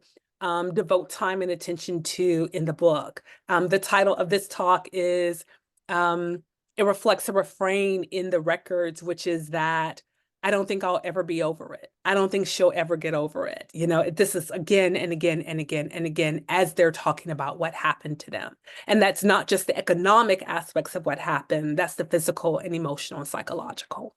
[SPEAKER 2] devote time and attention to in the book. The title of this talk is, it reflects a refrain in the records, which is that I don't think I'll ever be over it. I don't think she'll ever get over it. This is again and again and again and again as they're talking about what happened to them. And that's not just the economic aspects of what happened, that's the physical and emotional and psychological.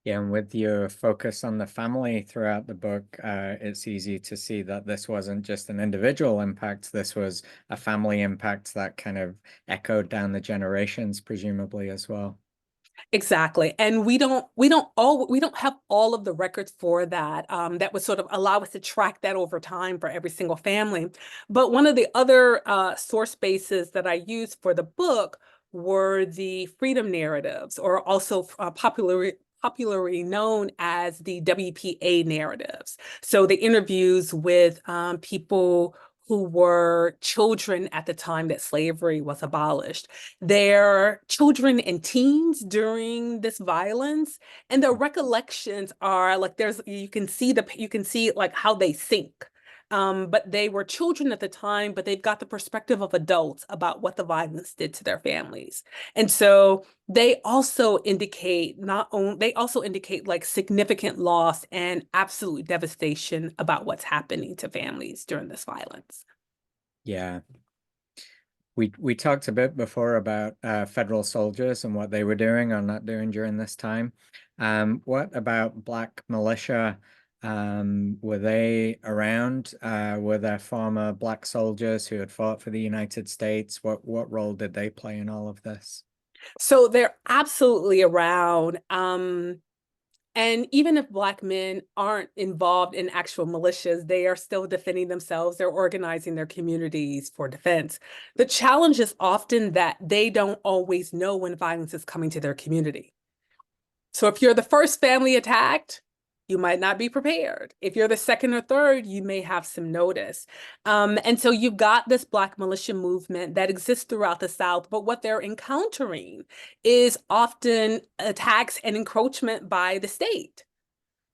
[SPEAKER 1] Yeah, and with your focus on the family throughout the book, it's easy to see that this wasn't just an individual impact, this was a family impact that kind of echoed down the generations, presumably, as well.
[SPEAKER 2] Exactly. And we don't have all of the records for that that would sort of allow us to track that over time for every single family. But one of the other source bases that I used for the book were the freedom narratives, or also popularly known as the WPA narratives. So the interviews with people who were children at the time that slavery was abolished, their children and teens during this violence, and their recollections are like you can see like how they think. But they were children at the time, but they've got the perspective of adults about what the violence did to their families. And so they also indicate like significant loss and absolute devastation about what's happening to families during this violence.
[SPEAKER 1] Yeah. We talked a bit before about federal soldiers and what they were doing or not doing during this time. What about Black militia? Were they around? Were there former Black soldiers who had fought for the United States? What role did they play in all of this?
[SPEAKER 2] So they're absolutely around. And even if Black men aren't involved in actual militias, they are still defending themselves. They're organizing their communities for defense. The challenge is often that they don't always know when violence is coming to their community. So if you're the first family attacked, you might not be prepared. If you're the second or third, you may have some notice. And so you've got this Black militia movement that exists throughout the South, but what they're encountering is often attacks and encroachment by the state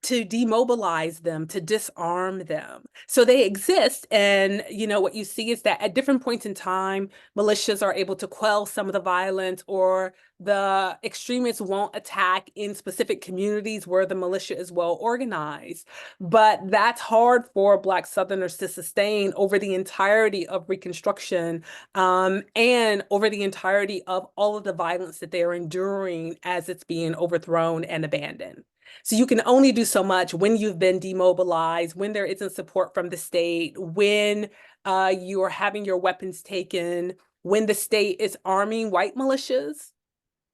[SPEAKER 2] to demobilize them, to disarm them. So they exist. And, what you see is that at different points in time, militias are able to quell some of the violence, or the extremists won't attack in specific communities where the militia is well organized. But that's hard for Black Southerners to sustain over the entirety of Reconstruction, and over the entirety of all of the violence that they're enduring as it's being overthrown and abandoned. So you can only do so much when you've been demobilized, when there isn't support from the state, when you are having your weapons taken, when the state is arming white militias,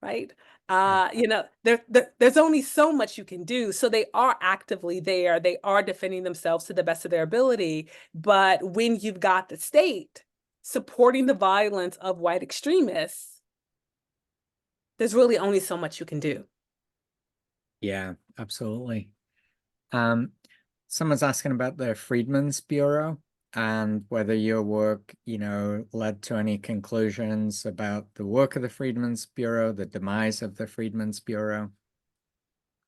[SPEAKER 2] right? There's only so much you can do. So they are actively there. They are defending themselves to the best of their ability. But when you've got the state supporting the violence of white extremists, there's really only so much you can do.
[SPEAKER 1] Yeah, absolutely. Someone's asking about the Freedmen's Bureau and whether your work, led to any conclusions about the work of the Freedmen's Bureau, the demise of the Freedmen's Bureau.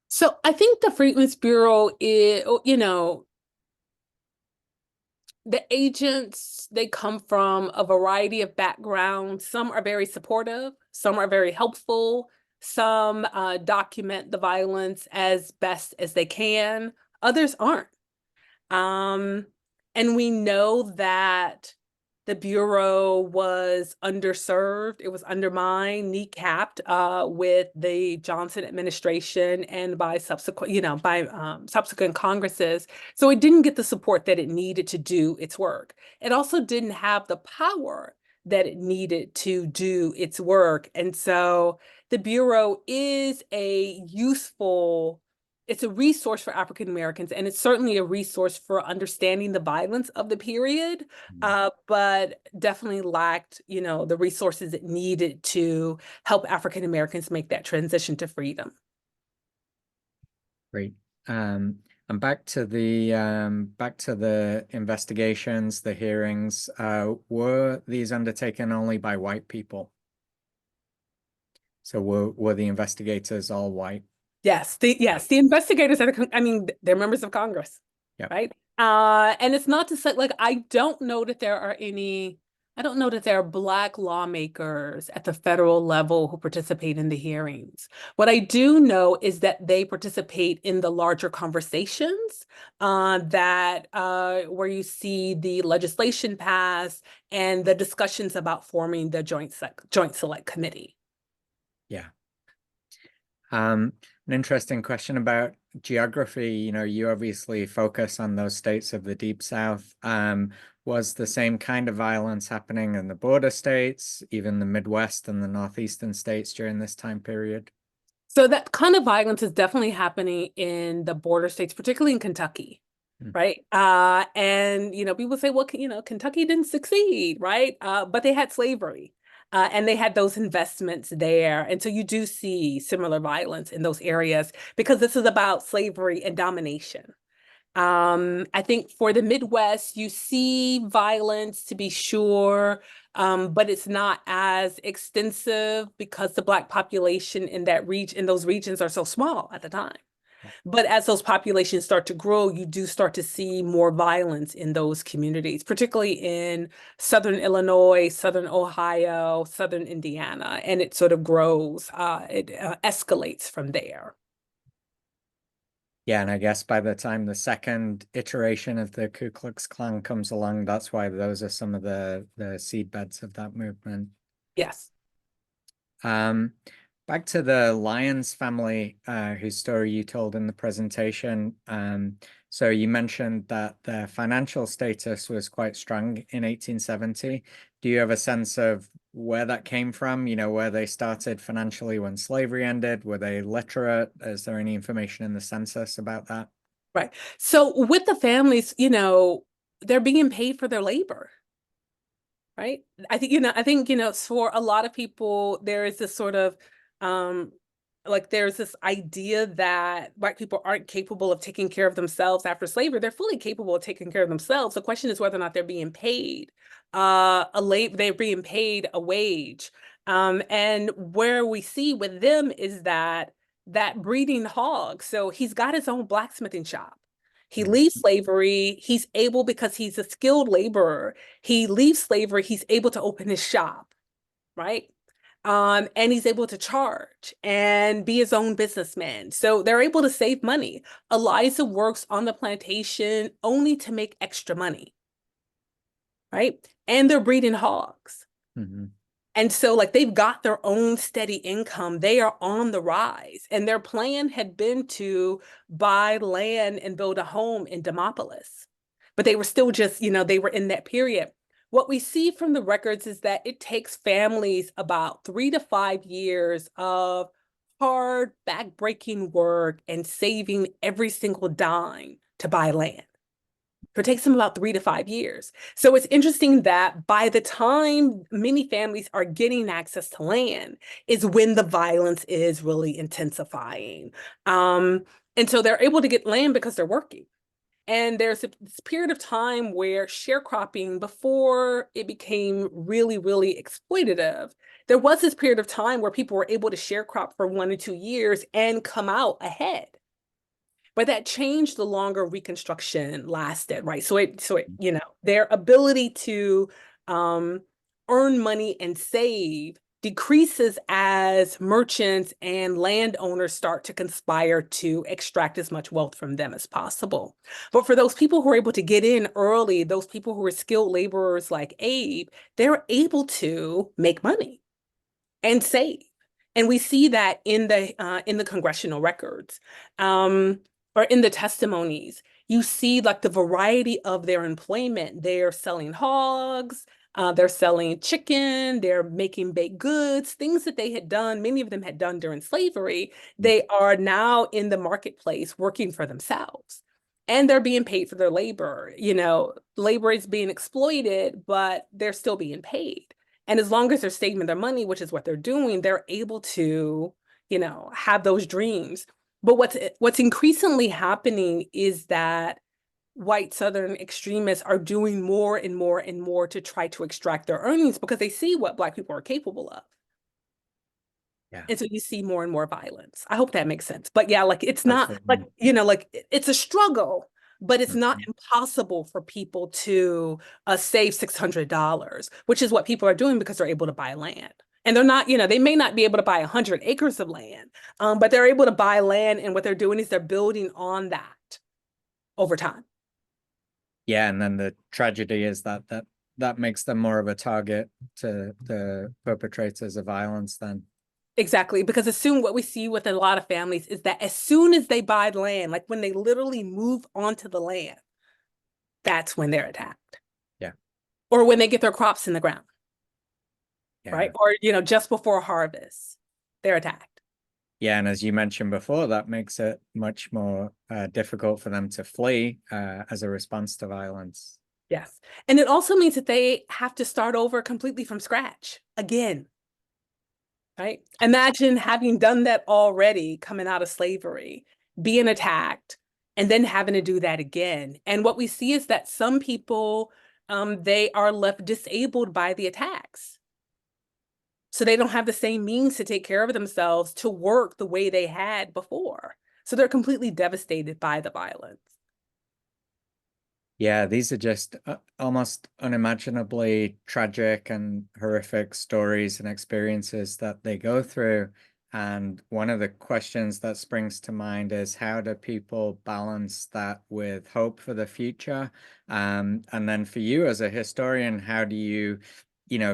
[SPEAKER 2] So I think the Freedmen's Bureau is, the agents, they come from a variety of backgrounds. Some are very supportive, some are very helpful, some document the violence as best as they can, others aren't. And we know that the Bureau was underserved, it was undermined, kneecapped with the Johnson administration and by subsequent Congresses. So it didn't get the support that it needed to do its work. It also didn't have the power that it needed to do its work. And so the Bureau is it's a resource for African Americans, and it's certainly a resource for understanding the violence of the period, but definitely lacked, the resources it needed to help African Americans make that transition to freedom.
[SPEAKER 1] Great. And back to the investigations, the hearings, were these undertaken only by white people? So were the investigators all white?
[SPEAKER 2] Yes, the investigators they're members of Congress,
[SPEAKER 1] Yeah.
[SPEAKER 2] right? And it's not to say, like, I don't know that there are Black lawmakers at the federal level who participate in the hearings. What I do know is that they participate in the larger conversations where you see the legislation pass and the discussions about forming the Joint Select Committee.
[SPEAKER 1] Yeah. An interesting question about geography. You obviously focus on those states of the Deep South. Was the same kind of violence happening in the border states, even the Midwest and the Northeastern states during this time period?
[SPEAKER 2] So that kind of violence is definitely happening in the border states, particularly in Kentucky,
[SPEAKER 1] Mm.
[SPEAKER 2] right? And people say, well, Kentucky didn't succeed, right? But they had slavery, and they had those investments there, and so you do see similar violence in those areas because this is about slavery and domination. I think for the Midwest, you see violence to be sure, but it's not as extensive because the Black population in those regions are so small at the time.
[SPEAKER 1] Yeah.
[SPEAKER 2] But as those populations start to grow, you do start to see more violence in those communities, particularly in Southern Illinois, Southern Ohio, Southern Indiana, and it sort of grows, it escalates from there.
[SPEAKER 1] Yeah, and I guess by the time the second iteration of the Ku Klux Klan comes along, that's why those are some of the seedbeds of that movement.
[SPEAKER 2] Yes.
[SPEAKER 1] Um, Back to the Lyons family, whose story you told in the presentation. So you mentioned that their financial status was quite strong in 1870. Do you have a sense of where that came from? Where they started financially when slavery ended? Were they literate? Is there any information in the census about that?
[SPEAKER 2] Right. So with the families, they're being paid for their labor, right? I think, for a lot of people, there is this sort of there's this idea that Black people aren't capable of taking care of themselves after slavery. They're fully capable of taking care of themselves. The question is whether or not they're being paid they're being paid a wage. And where we see with them is that breeding hog. So he's got his own blacksmithing shop. He
[SPEAKER 1] Mm.
[SPEAKER 2] leaves slavery. He's able, because he's a skilled laborer, he leaves slavery, he's able to open his shop, right? And he's able to charge and be his own businessman. So they're able to save money. Eliza works on the plantation only to make extra money, right? And they're breeding hogs.
[SPEAKER 1] Mhm.
[SPEAKER 2] And so, they've got their own steady income. They are on the rise. And their plan had been to buy land and build a home in Demopolis. But they were still just, they were in that period. What we see from the records is that it takes families about 3 to 5 years of hard, backbreaking work and saving every single dime to buy land. It takes them about 3 to 5 years. So it's interesting that by the time many families are getting access to land is when the violence is really intensifying. And so they're able to get land because they're working. And there's this period of time where sharecropping, before it became really, really exploitative, there was this period of time where people were able to sharecrop for 1 or 2 years and come out ahead. But that changed the longer Reconstruction lasted, right? Their ability to earn money and save decreases as merchants and landowners start to conspire to extract as much wealth from them as possible. But for those people who are able to get in early, those people who are skilled laborers like Abe, they're able to make money and save. And we see that in the congressional records, or in the testimonies. You see the variety of their employment. They're selling hogs, they're selling chicken, they're making baked goods, things that they had done, many of them had done during slavery. They are now in the marketplace working for themselves. And they're being paid for their labor. Labor is being exploited, but they're still being paid. And as long as they're saving their money, which is what they're doing, they're able to, have those dreams. But what's increasingly happening is that white Southern extremists are doing more and more and more to try to extract their earnings because they see what Black people are capable of.
[SPEAKER 1] Yeah,
[SPEAKER 2] And so you see more and more violence. I hope that makes sense. But yeah, it's not
[SPEAKER 1] absolutely.
[SPEAKER 2] it's a struggle, but it's not
[SPEAKER 1] Mhm.
[SPEAKER 2] impossible for people to save $600, which is what people are doing because they're able to buy land. And they're not, they may not be able to buy 100 acres of land, but they're able to buy land. And what they're doing is they're building on that over time.
[SPEAKER 1] Yeah, and then the tragedy is that makes them more of a target to the perpetrators of violence then.
[SPEAKER 2] Exactly, because what we see with a lot of families is that as soon as they buy land, like when they literally move onto the land, that's when they're attacked.
[SPEAKER 1] Yeah.
[SPEAKER 2] Or when they get their crops in the ground,
[SPEAKER 1] Yeah.
[SPEAKER 2] right? Or, just before harvest, they're attacked.
[SPEAKER 1] Yeah, and as you mentioned before, that makes it much more difficult for them to flee as a response to violence.
[SPEAKER 2] Yes. And it also means that they have to start over completely from scratch again, right? Imagine having done that already coming out of slavery, being attacked, and then having to do that again. And what we see is that some people, they are left disabled by the attacks. So they don't have the same means to take care of themselves to work the way they had before. So they're completely devastated by the violence.
[SPEAKER 1] Yeah, these are just almost unimaginably tragic and horrific stories and experiences that they go through. And one of the questions that springs to mind is how do people balance that with hope for the future? And then for you as a historian, how do you,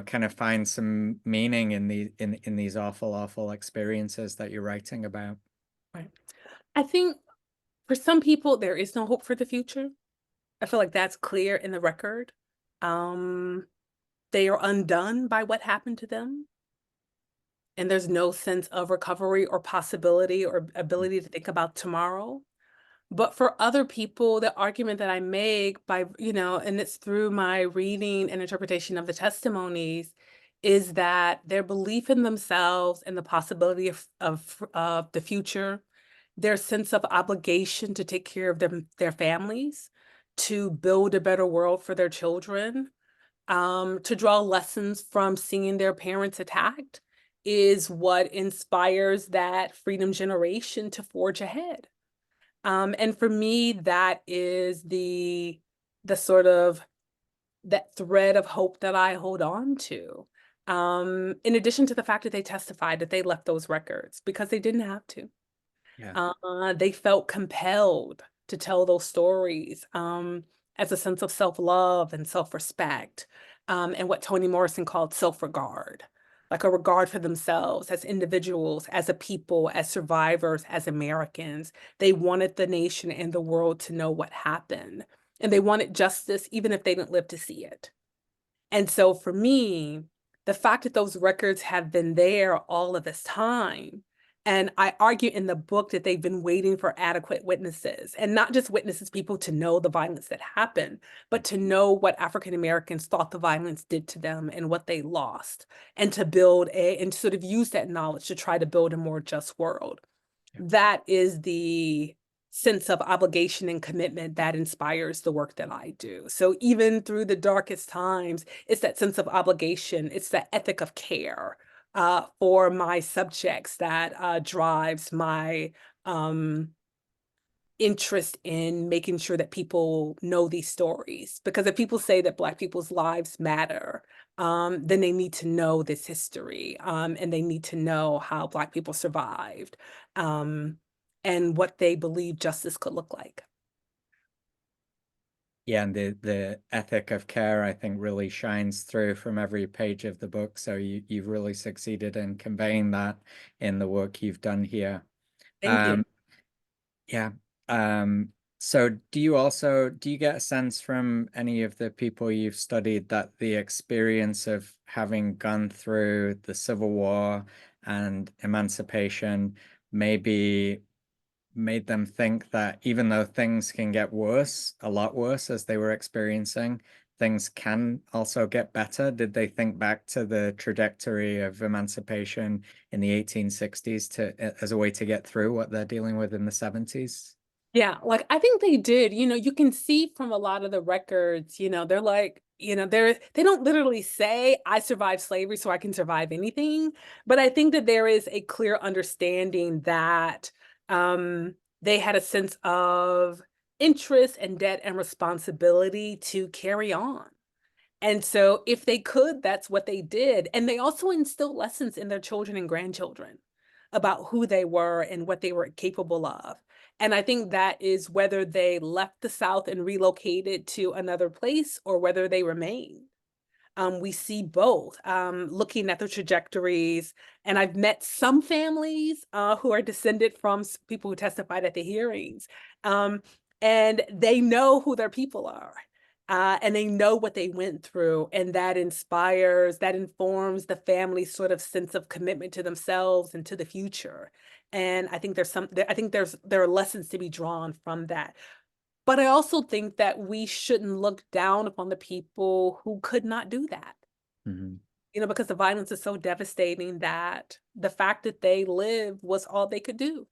[SPEAKER 1] kind of find some meaning in these awful, awful experiences that you're writing about?
[SPEAKER 2] Right. I think for some people, there is no hope for the future. I feel like that's clear in the record. Um, they are undone by what happened to them, and there's no sense of recovery or possibility or ability to think about tomorrow. But for other people, the argument that I make by, and it's through my reading and interpretation of the testimonies, is that their belief in themselves and the possibility of the future, their sense of obligation to take care of their families, to build a better world for their children, to draw lessons from seeing their parents attacked, is what inspires that freedom generation to forge ahead. And for me, that is the sort of that thread of hope that I hold on to. In addition to the fact that they testified that they left those records because they didn't have to.
[SPEAKER 1] Yeah.
[SPEAKER 2] They felt compelled to tell those stories as a sense of self-love and self-respect, and what Toni Morrison called self-regard, like a regard for themselves as individuals, as a people, as survivors, as Americans. They wanted the nation and the world to know what happened, and they wanted justice even if they didn't live to see it. And so for me, the fact that those records have been there all of this time, and I argue in the book that they've been waiting for adequate witnesses, and not just witnesses, people to know the violence that happened, but to know what African Americans thought the violence did to them and what they lost, and to and sort of use that knowledge to try to build a more just world.
[SPEAKER 1] Yeah.
[SPEAKER 2] That is the sense of obligation and commitment that inspires the work that I do. So even through the darkest times, it's that sense of obligation, it's the ethic of care for my subjects that drives my interest in making sure that people know these stories. Because if people say that Black people's lives matter, then they need to know this history, and they need to know how Black people survived, and what they believe justice could look like.
[SPEAKER 1] Yeah, and the ethic of care, I think, really shines through from every page of the book. So you've really succeeded in conveying that in the work you've done here.
[SPEAKER 2] Thank you.
[SPEAKER 1] Yeah. So do you get a sense from any of the people you've studied that the experience of having gone through the Civil War and emancipation maybe made them think that even though things can get worse, a lot worse as they were experiencing, things can also get better? Did they think back to the trajectory of emancipation in the 1860s as a way to get through what they're dealing with in the 70s?
[SPEAKER 2] Yeah, like I think they did. You can see from a lot of the records, they're like, they don't literally say I survived slavery so I can survive anything, but I think that there is a clear understanding that they had a sense of interest and debt and responsibility to carry on. And so if they could, that's what they did. And they also instilled lessons in their children and grandchildren about who they were and what they were capable of. And I think that is whether they left the South and relocated to another place or whether they remained. We see both, looking at the trajectories. And I've met some families who are descended from people who testified at the hearings, and they know who their people are. and they know what they went through, and that inspires, that informs the family's sort of sense of commitment to themselves and to the future. And I think there are lessons to be drawn from that. But I also think that we shouldn't look down upon the people who could not do that.
[SPEAKER 1] Mhm.
[SPEAKER 2] Because the violence is so devastating that the fact that they lived was all they could do.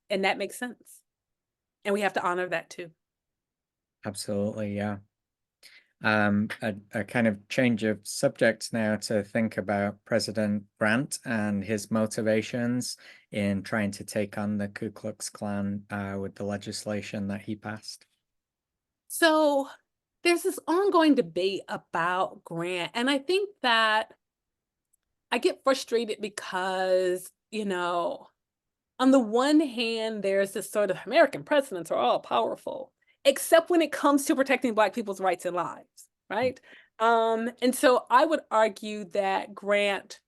[SPEAKER 2] And that makes sense. And we have to honor that too.
[SPEAKER 1] Absolutely, yeah. A kind of change of subject now to think about President Grant and his motivations in trying to take on the Ku Klux Klan with the legislation that he passed.
[SPEAKER 2] So there's this ongoing debate about Grant. And I think that I get frustrated because, on the one hand, there's this sort of American presidents are all powerful, except when it comes to protecting Black people's rights and lives, right? And so I would argue that Grant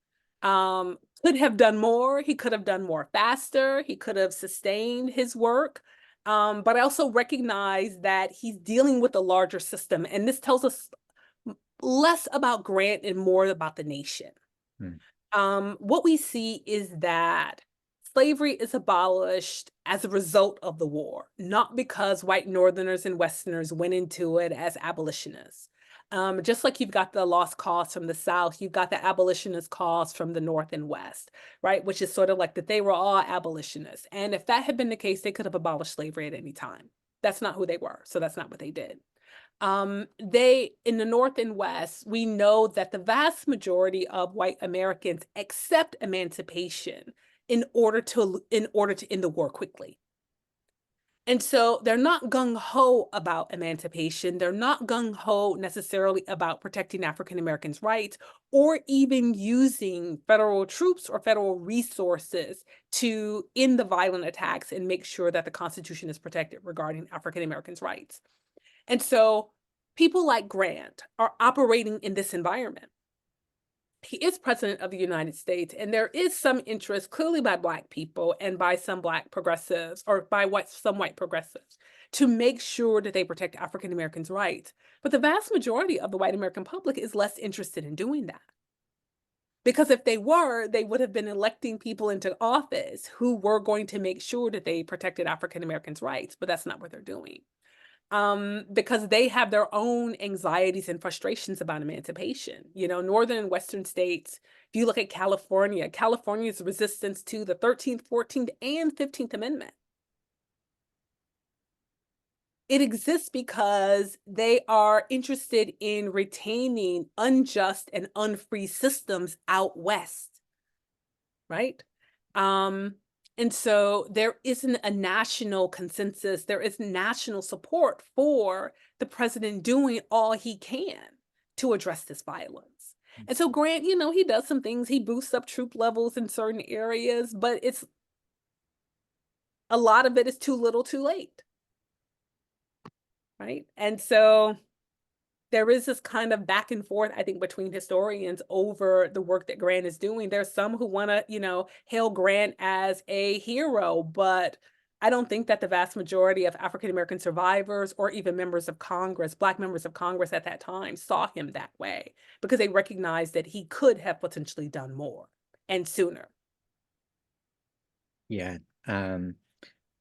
[SPEAKER 2] could have done more. He could have done more faster. He could have sustained his work. But I also recognize that he's dealing with a larger system. And this tells us less about Grant and more about the nation.
[SPEAKER 1] Mm.
[SPEAKER 2] What we see is that slavery is abolished as a result of the war, not because white Northerners and Westerners went into it as abolitionists. Just like you've got the lost cause from the South, you've got the abolitionist cause from the North and West, right? Which is sort of like that they were all abolitionists. And if that had been the case, they could have abolished slavery at any time. That's not who they were. So that's not what they did. In the North and West, we know that the vast majority of white Americans accept emancipation in order to end the war quickly. And so they're not gung-ho about emancipation. They're not gung-ho necessarily about protecting African Americans' rights or even using federal troops or federal resources to end the violent attacks and make sure that the Constitution is protected regarding African Americans' rights. And so people like Grant are operating in this environment. He is president of the United States, and there is some interest clearly by Black people and by some Black progressives or by some white progressives to make sure that they protect African Americans' rights. But the vast majority of the white American public is less interested in doing that. Because if they were, they would have been electing people into office who were going to make sure that they protected African Americans' rights, but that's not what they're doing. Because they have their own anxieties and frustrations about emancipation. Northern and Western states, if you look at California, California's resistance to the 13th, 14th, and 15th Amendment. It exists because they are interested in retaining unjust and unfree systems out West, right? And so there isn't a national consensus, there is national support for the president doing all he can to address this violence. And so Grant, he does some things, he boosts up troop levels in certain areas, but a lot of it is too little too late. Right? And so there is this kind of back and forth, I think, between historians over the work that Grant is doing. There's some who want to, hail Grant as a hero, but I don't think that the vast majority of African American survivors or even members of Congress, Black members of Congress at that time, saw him that way because they recognized that he could have potentially done more and sooner.
[SPEAKER 1] Yeah.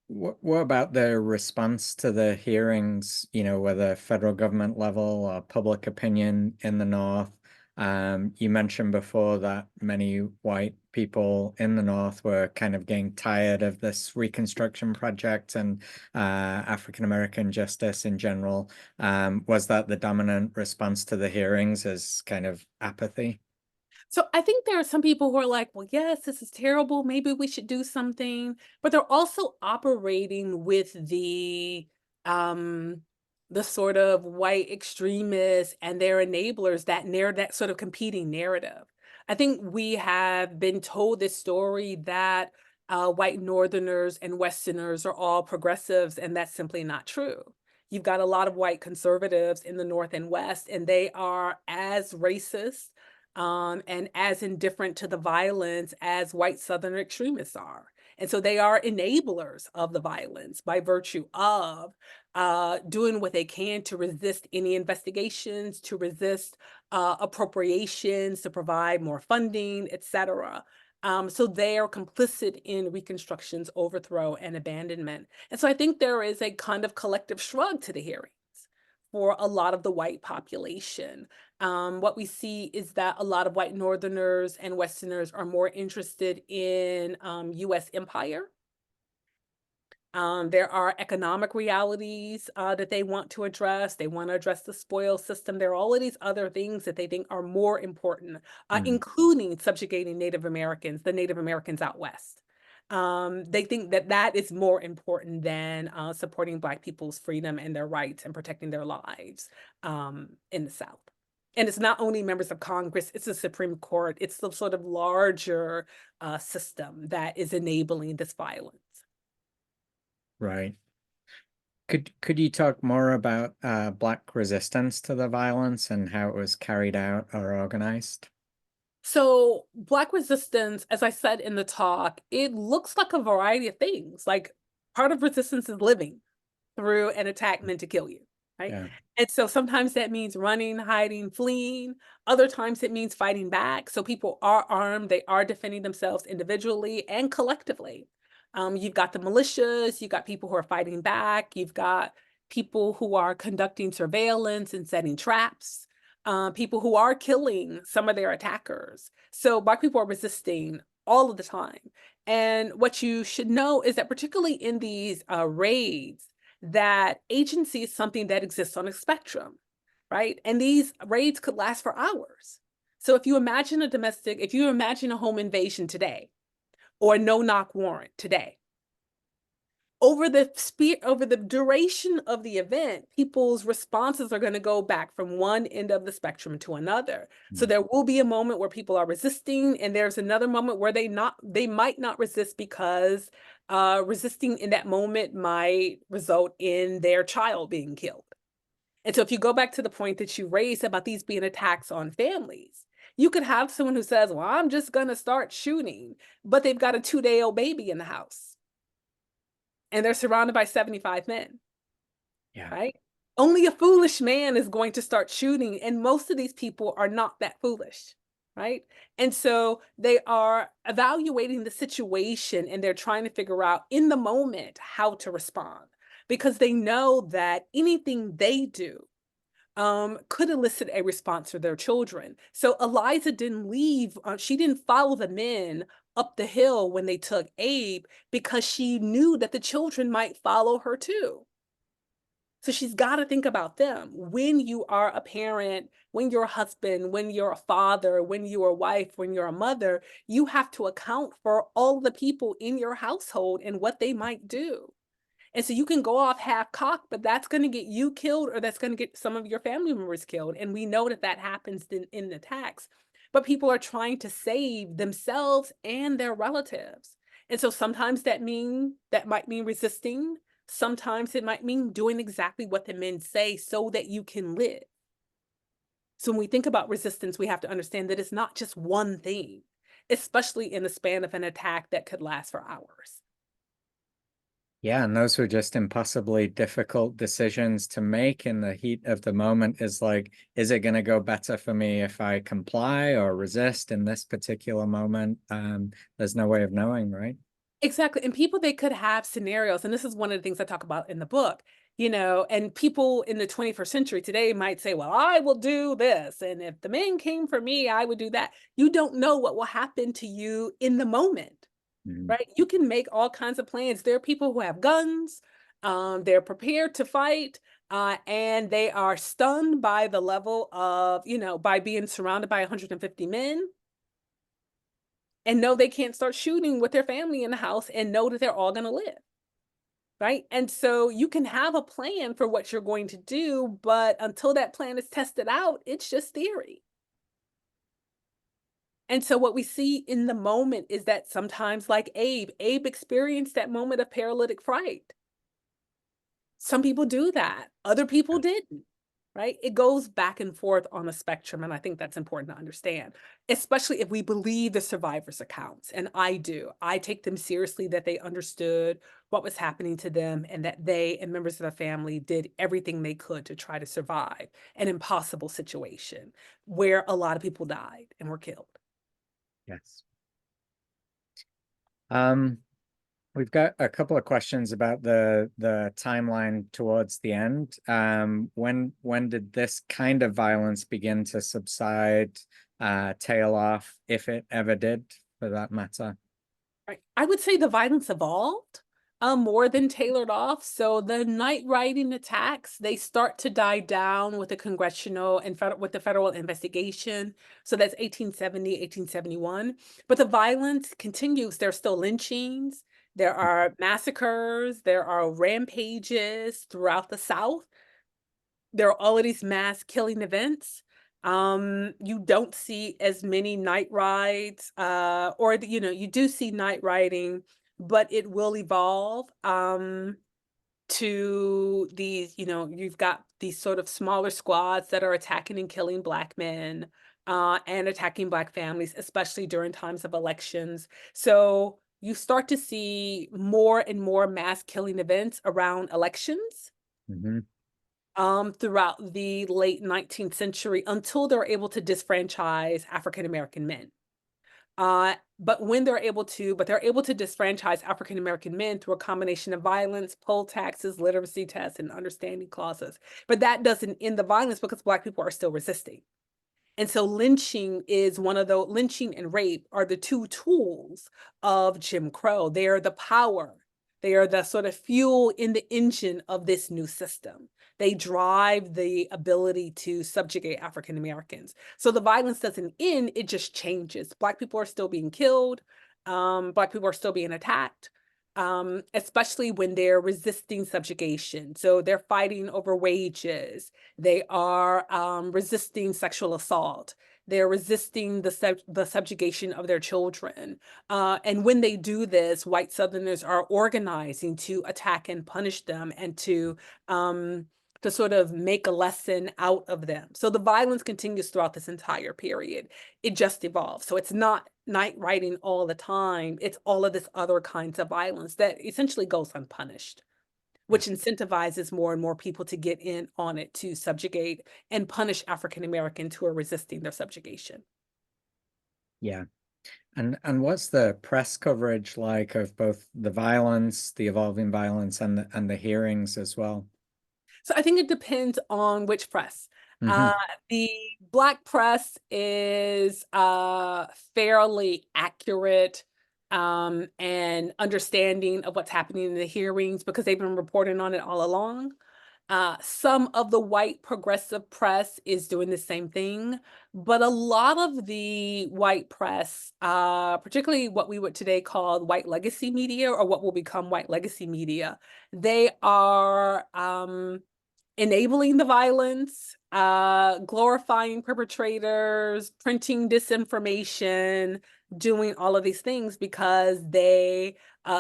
[SPEAKER 1] What about the response to the hearings, whether federal government level or public opinion in the North? You mentioned before that many white people in the North were kind of getting tired of this Reconstruction project and African American justice in general. Was that the dominant response to the hearings as kind of apathy?
[SPEAKER 2] So I think there are some people who are like, well, yes, this is terrible. Maybe we should do something. But they're also operating with the sort of white extremists and their enablers that sort of competing narrative. I think we have been told this story that white Northerners and Westerners are all progressives, and that's simply not true. You've got a lot of white conservatives in the North and West, and they are as racist and as indifferent to the violence as white Southern extremists are. And so they are enablers of the violence by virtue of doing what they can to resist any investigations, to resist appropriations, to provide more funding, etc. So they are complicit in Reconstruction's overthrow and abandonment. And so I think there is a kind of collective shrug to the hearings for a lot of the white population. What we see is that a lot of white Northerners and Westerners are more interested in US empire. There are economic realities that they want to address. They want to address the spoil system. There are all of these other things that they think are more important, including subjugating Native Americans, the Native Americans out West. They think that that is more important than supporting Black people's freedom and their rights and protecting their lives in the South. And it's not only members of Congress, it's the Supreme Court, it's the sort of larger system that is enabling this violence.
[SPEAKER 1] Right. Could you talk more about Black resistance to the violence and how it was carried out or organized?
[SPEAKER 2] So Black resistance, as I said in the talk, it looks like a variety of things. Like part of resistance is living through an attack meant to kill you, right?
[SPEAKER 1] Yeah.
[SPEAKER 2] And so sometimes that means running, hiding, fleeing. Other times it means fighting back. So people are armed, they are defending themselves individually and collectively. You've got the militias, you've got people who are fighting back, you've got people who are conducting surveillance and setting traps, people who are killing some of their attackers. So Black people are resisting all of the time. And what you should know is that particularly in these raids, that agency is something that exists on a spectrum, right? And these raids could last for hours. So if you imagine a home invasion today, or a no-knock warrant today, over the duration of the event, people's responses are going to go back from one end of the spectrum to another. So there will be a moment where people are resisting, and there's another moment where they might not resist because resisting in that moment might result in their child being killed. And so if you go back to the point that you raised about these being attacks on families, you could have someone who says, well, I'm just going to start shooting, but they've got a 2-day-old baby in the house and they're surrounded by 75 men, right? Only a foolish man is going to start shooting, and most of these people are not that foolish, right? And so they are evaluating the situation and they're trying to figure out in the moment how to respond, because they know that anything they do could elicit a response for their children. So Eliza didn't leave, she didn't follow the men up the hill when they took Abe because she knew that the children might follow her too. So she's got to think about them. When you are a parent, when you're a husband, when you're a father, when you're a wife, when you're a mother, you have to account for all the people in your household and what they might do. And so you can go off half-cocked, but that's going to get you killed, or that's going to get some of your family members killed. And we know that that happens in attacks. But people are trying to save themselves and their relatives. And so sometimes that might mean resisting. Sometimes it might mean doing exactly what the men say so that you can live. So when we think about resistance, we have to understand that it's not just one thing, especially in the span of an attack that could last for hours.
[SPEAKER 1] Yeah, and those were just impossibly difficult decisions to make in the heat of the moment. Is like, is it going to go better for me if I comply or resist in this particular moment? There's no way of knowing, right?
[SPEAKER 2] Exactly. And people, they could have scenarios, and this is one of the things I talk about in the book, and people in the 21st century today might say, well, I will do this. And if the men came for me, I would do that. You don't know what will happen to you in the moment. Right? You can make all kinds of plans. There are people who have guns, they're prepared to fight, and they are stunned by the level of, by being surrounded by 150 men, and know they can't start shooting with their family in the house and know that they're all going to live. Right? And so you can have a plan for what you're going to do, but until that plan is tested out, it's just theory. And so what we see in the moment is that sometimes, like Abe experienced that moment of paralytic fright. Some people do that. Other people didn't. right? It goes back and forth on a spectrum, and I think that's important to understand, especially if we believe the survivors' accounts, and I do. I take them seriously that they understood what was happening to them and that they and members of their family did everything they could to try to survive an impossible situation where a lot of people died and were killed.
[SPEAKER 1] Yes. We've got a couple of questions about the timeline towards the end. When did this kind of violence begin to subside, tail off, if it ever did, for that matter?
[SPEAKER 2] Right. I would say the violence evolved more than tailored off. So the night riding attacks, they start to die down with the congressional and with the federal investigation. So that's 1870, 1871. But the violence continues. There's still lynchings. There are massacres. There are rampages throughout the South. There are all of these mass killing events. You don't see as many night rides, or you do see night riding, but it will evolve to these, you've got these sort of smaller squads that are attacking and killing Black men, and attacking Black families, especially during times of elections. So you start to see more and more mass killing events around elections.
[SPEAKER 1] Mm-hmm.
[SPEAKER 2] Throughout the late 19th century until they're able to disfranchise African American men. But they're able to disfranchise African American men through a combination of violence, poll taxes, literacy tests, and understanding clauses. But that doesn't end the violence because Black people are still resisting. And so lynching and rape are the two tools of Jim Crow. They are the power. They are the sort of fuel in the engine of this new system. They drive the ability to subjugate African Americans. So the violence doesn't end, it just changes. Black people are still being killed. Black people are still being attacked. Especially when they're resisting subjugation. So they're fighting over wages. They are resisting sexual assault. They're resisting the subjugation of their children. And when they do this, white Southerners are organizing to attack and punish them and to sort of make a lesson out of them. So the violence continues throughout this entire period. It just evolves. So it's not night riding all the time. It's all of this other kinds of violence that essentially goes unpunished, which incentivizes more and more people to get in on it, to subjugate and punish African Americans who are resisting their subjugation.
[SPEAKER 1] Yeah. And what's the press coverage like of both the violence, the evolving violence, and the hearings as well?
[SPEAKER 2] So I think it depends on which press.
[SPEAKER 1] Mm-hmm.
[SPEAKER 2] The Black press is fairly accurate and understanding of what's happening in the hearings because they've been reporting on it all along. Some of the white progressive press is doing the same thing, but a lot of the white press, particularly what we would today call white legacy media or what will become white legacy media, they are enabling the violence, glorifying perpetrators, printing disinformation, doing all of these things because they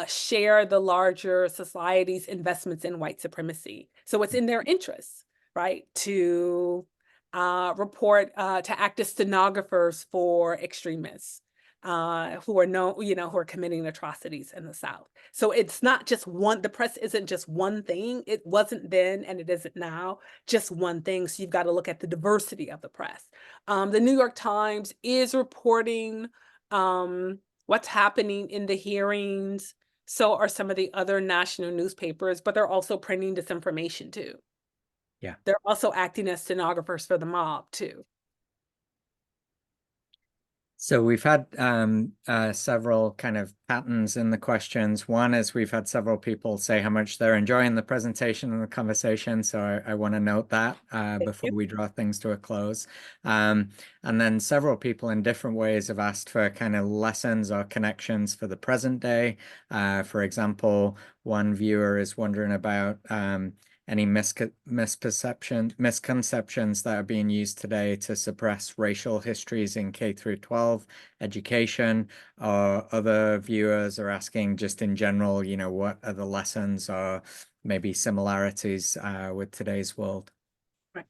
[SPEAKER 2] share the larger society's investments in white supremacy. So it's in their interests, right, to to act as stenographers for extremists who are committing atrocities in the South. So it's not just the press isn't just one thing. It wasn't then and it isn't now just one thing. So you've got to look at the diversity of the press. The New York Times is reporting what's happening in the hearings. So are some of the other national newspapers, but they're also printing disinformation too.
[SPEAKER 1] Yeah.
[SPEAKER 2] They're also acting as stenographers for the mob too.
[SPEAKER 1] So we've had several kind of patterns in the questions. One is we've had several people say how much they're enjoying the presentation and the conversation. So I want to note that before we draw things to a close. And then several people in different ways have asked for kind of lessons or connections for the present day. For example, one viewer is wondering about any misconceptions that are being used today to suppress racial histories in K through 12 education, or other viewers are asking just in general, what are the lessons or maybe similarities with today's world?
[SPEAKER 2] Right.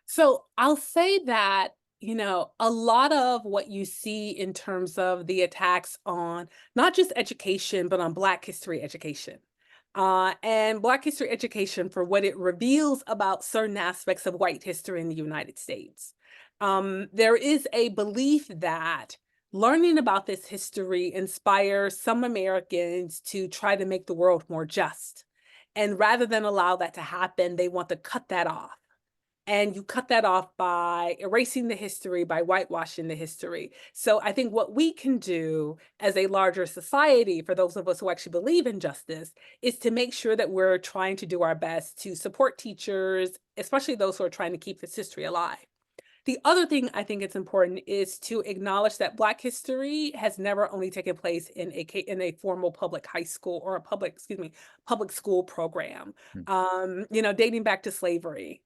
[SPEAKER 2] So I'll say that, a lot of what you see in terms of the attacks on not just education, but on Black history education. And Black history education for what it reveals about certain aspects of white history in the United States. There is a belief that learning about this history inspires some Americans to try to make the world more just. And rather than allow that to happen, they want to cut that off. And you cut that off by erasing the history, by whitewashing the history. So I think what we can do as a larger society, for those of us who actually believe in justice, is to make sure that we're trying to do our best to support teachers, especially those who are trying to keep this history alive. The other thing I think it's important is to acknowledge that Black history has never only taken place in a formal public high school or a public school program.
[SPEAKER 1] Mm.
[SPEAKER 2] Dating back to slavery,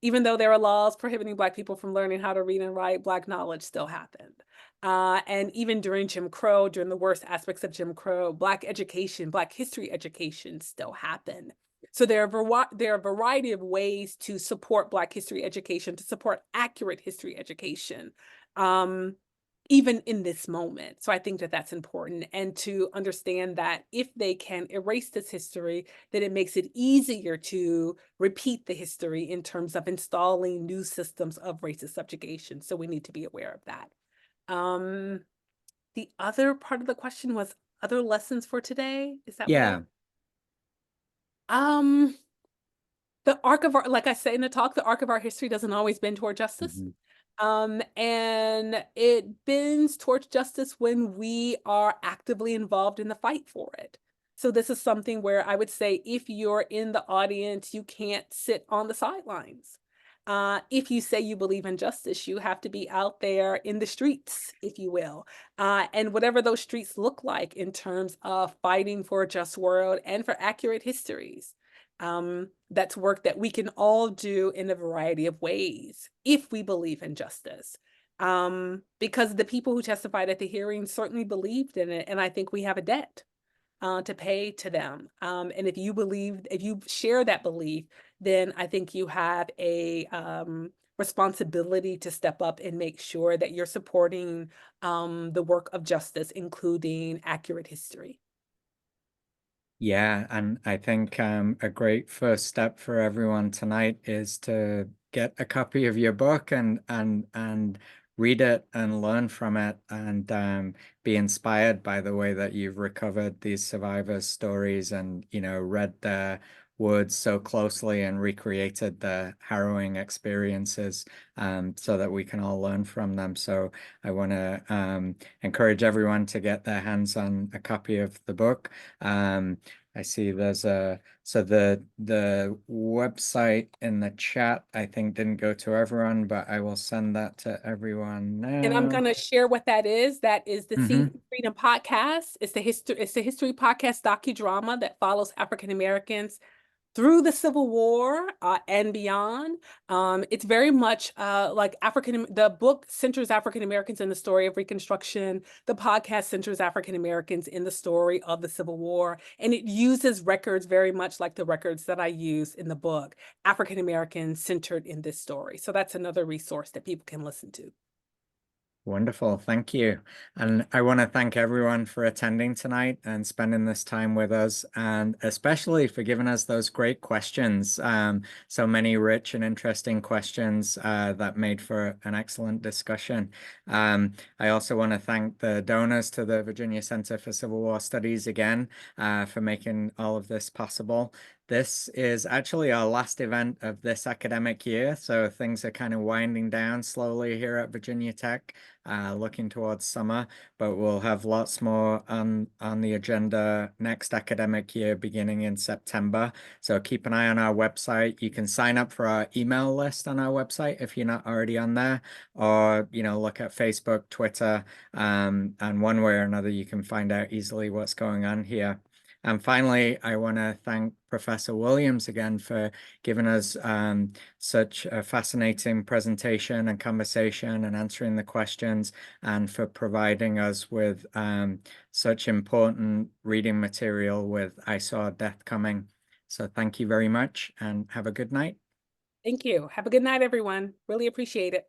[SPEAKER 2] even though there are laws prohibiting Black people from learning how to read and write, Black knowledge still happened. And even during Jim Crow, during the worst aspects of Jim Crow, Black education, Black history education still happened. So there are a variety of ways to support Black history education, to support accurate history education, even in this moment. So I think that that's important. And to understand that if they can erase this history, then it makes it easier to repeat the history in terms of installing new systems of racist subjugation. So we need to be aware of that. The other part of the question was other lessons for today. Is that what
[SPEAKER 1] Yeah.
[SPEAKER 2] the arc of our, like I say in the talk, the arc of our history doesn't always bend toward justice.
[SPEAKER 1] Mhm.
[SPEAKER 2] And it bends towards justice when we are actively involved in the fight for it. So this is something where I would say if you're in the audience, you can't sit on the sidelines. If you say you believe in justice, you have to be out there in the streets, if you will. And whatever those streets look like in terms of fighting for a just world and for accurate histories. That's work that we can all do in a variety of ways if we believe in justice. Because the people who testified at the hearing certainly believed in it, and I think we have a debt to pay to them. And if you share that belief, then I think you have a responsibility to step up and make sure that you're supporting the work of justice, including accurate history.
[SPEAKER 1] Yeah, and I think a great first step for everyone tonight is to get a copy of your book and read it and learn from it and be inspired by the way that you've recovered these survivors' stories and read their words so closely and recreated the harrowing experiences so that we can all learn from them. So I want to encourage everyone to get their hands on a copy of the book. I see there's so the website in the chat I think didn't go to everyone, but I will send that to everyone
[SPEAKER 2] And I'm
[SPEAKER 1] now.
[SPEAKER 2] going to share what that is. That is the
[SPEAKER 1] Mm-hmm.
[SPEAKER 2] Freedom podcast. It's the history podcast docudrama that follows African Americans through the Civil War and beyond. It's very much like the book centers African Americans in the story of Reconstruction. The podcast centers African Americans in the story of the Civil War. And it uses records very much like the records that I use in the book, African Americans centered in this story. So that's another resource that people can listen to.
[SPEAKER 1] Wonderful. Thank you. And I want to thank everyone for attending tonight and spending this time with us, and especially for giving us those great questions. So many rich and interesting questions that made for an excellent discussion. I also want to thank the donors to the Virginia Center for Civil War Studies again for making all of this possible. This is actually our last event of this academic year, so things are kind of winding down slowly here at Virginia Tech, looking towards summer, but we'll have lots more on the agenda next academic year beginning in September. So keep an eye on our website. You can sign up for our email list on our website if you're not already on there, or look at Facebook, Twitter, and one way or another you can find out easily what's going on here. And finally, I want to thank Professor Williams again for giving us such a fascinating presentation and conversation and answering the questions, and for providing us with such important reading material with I Saw Death Coming. So thank you very much and have a good night.
[SPEAKER 2] Thank you. Have a good night, everyone. Really appreciate it.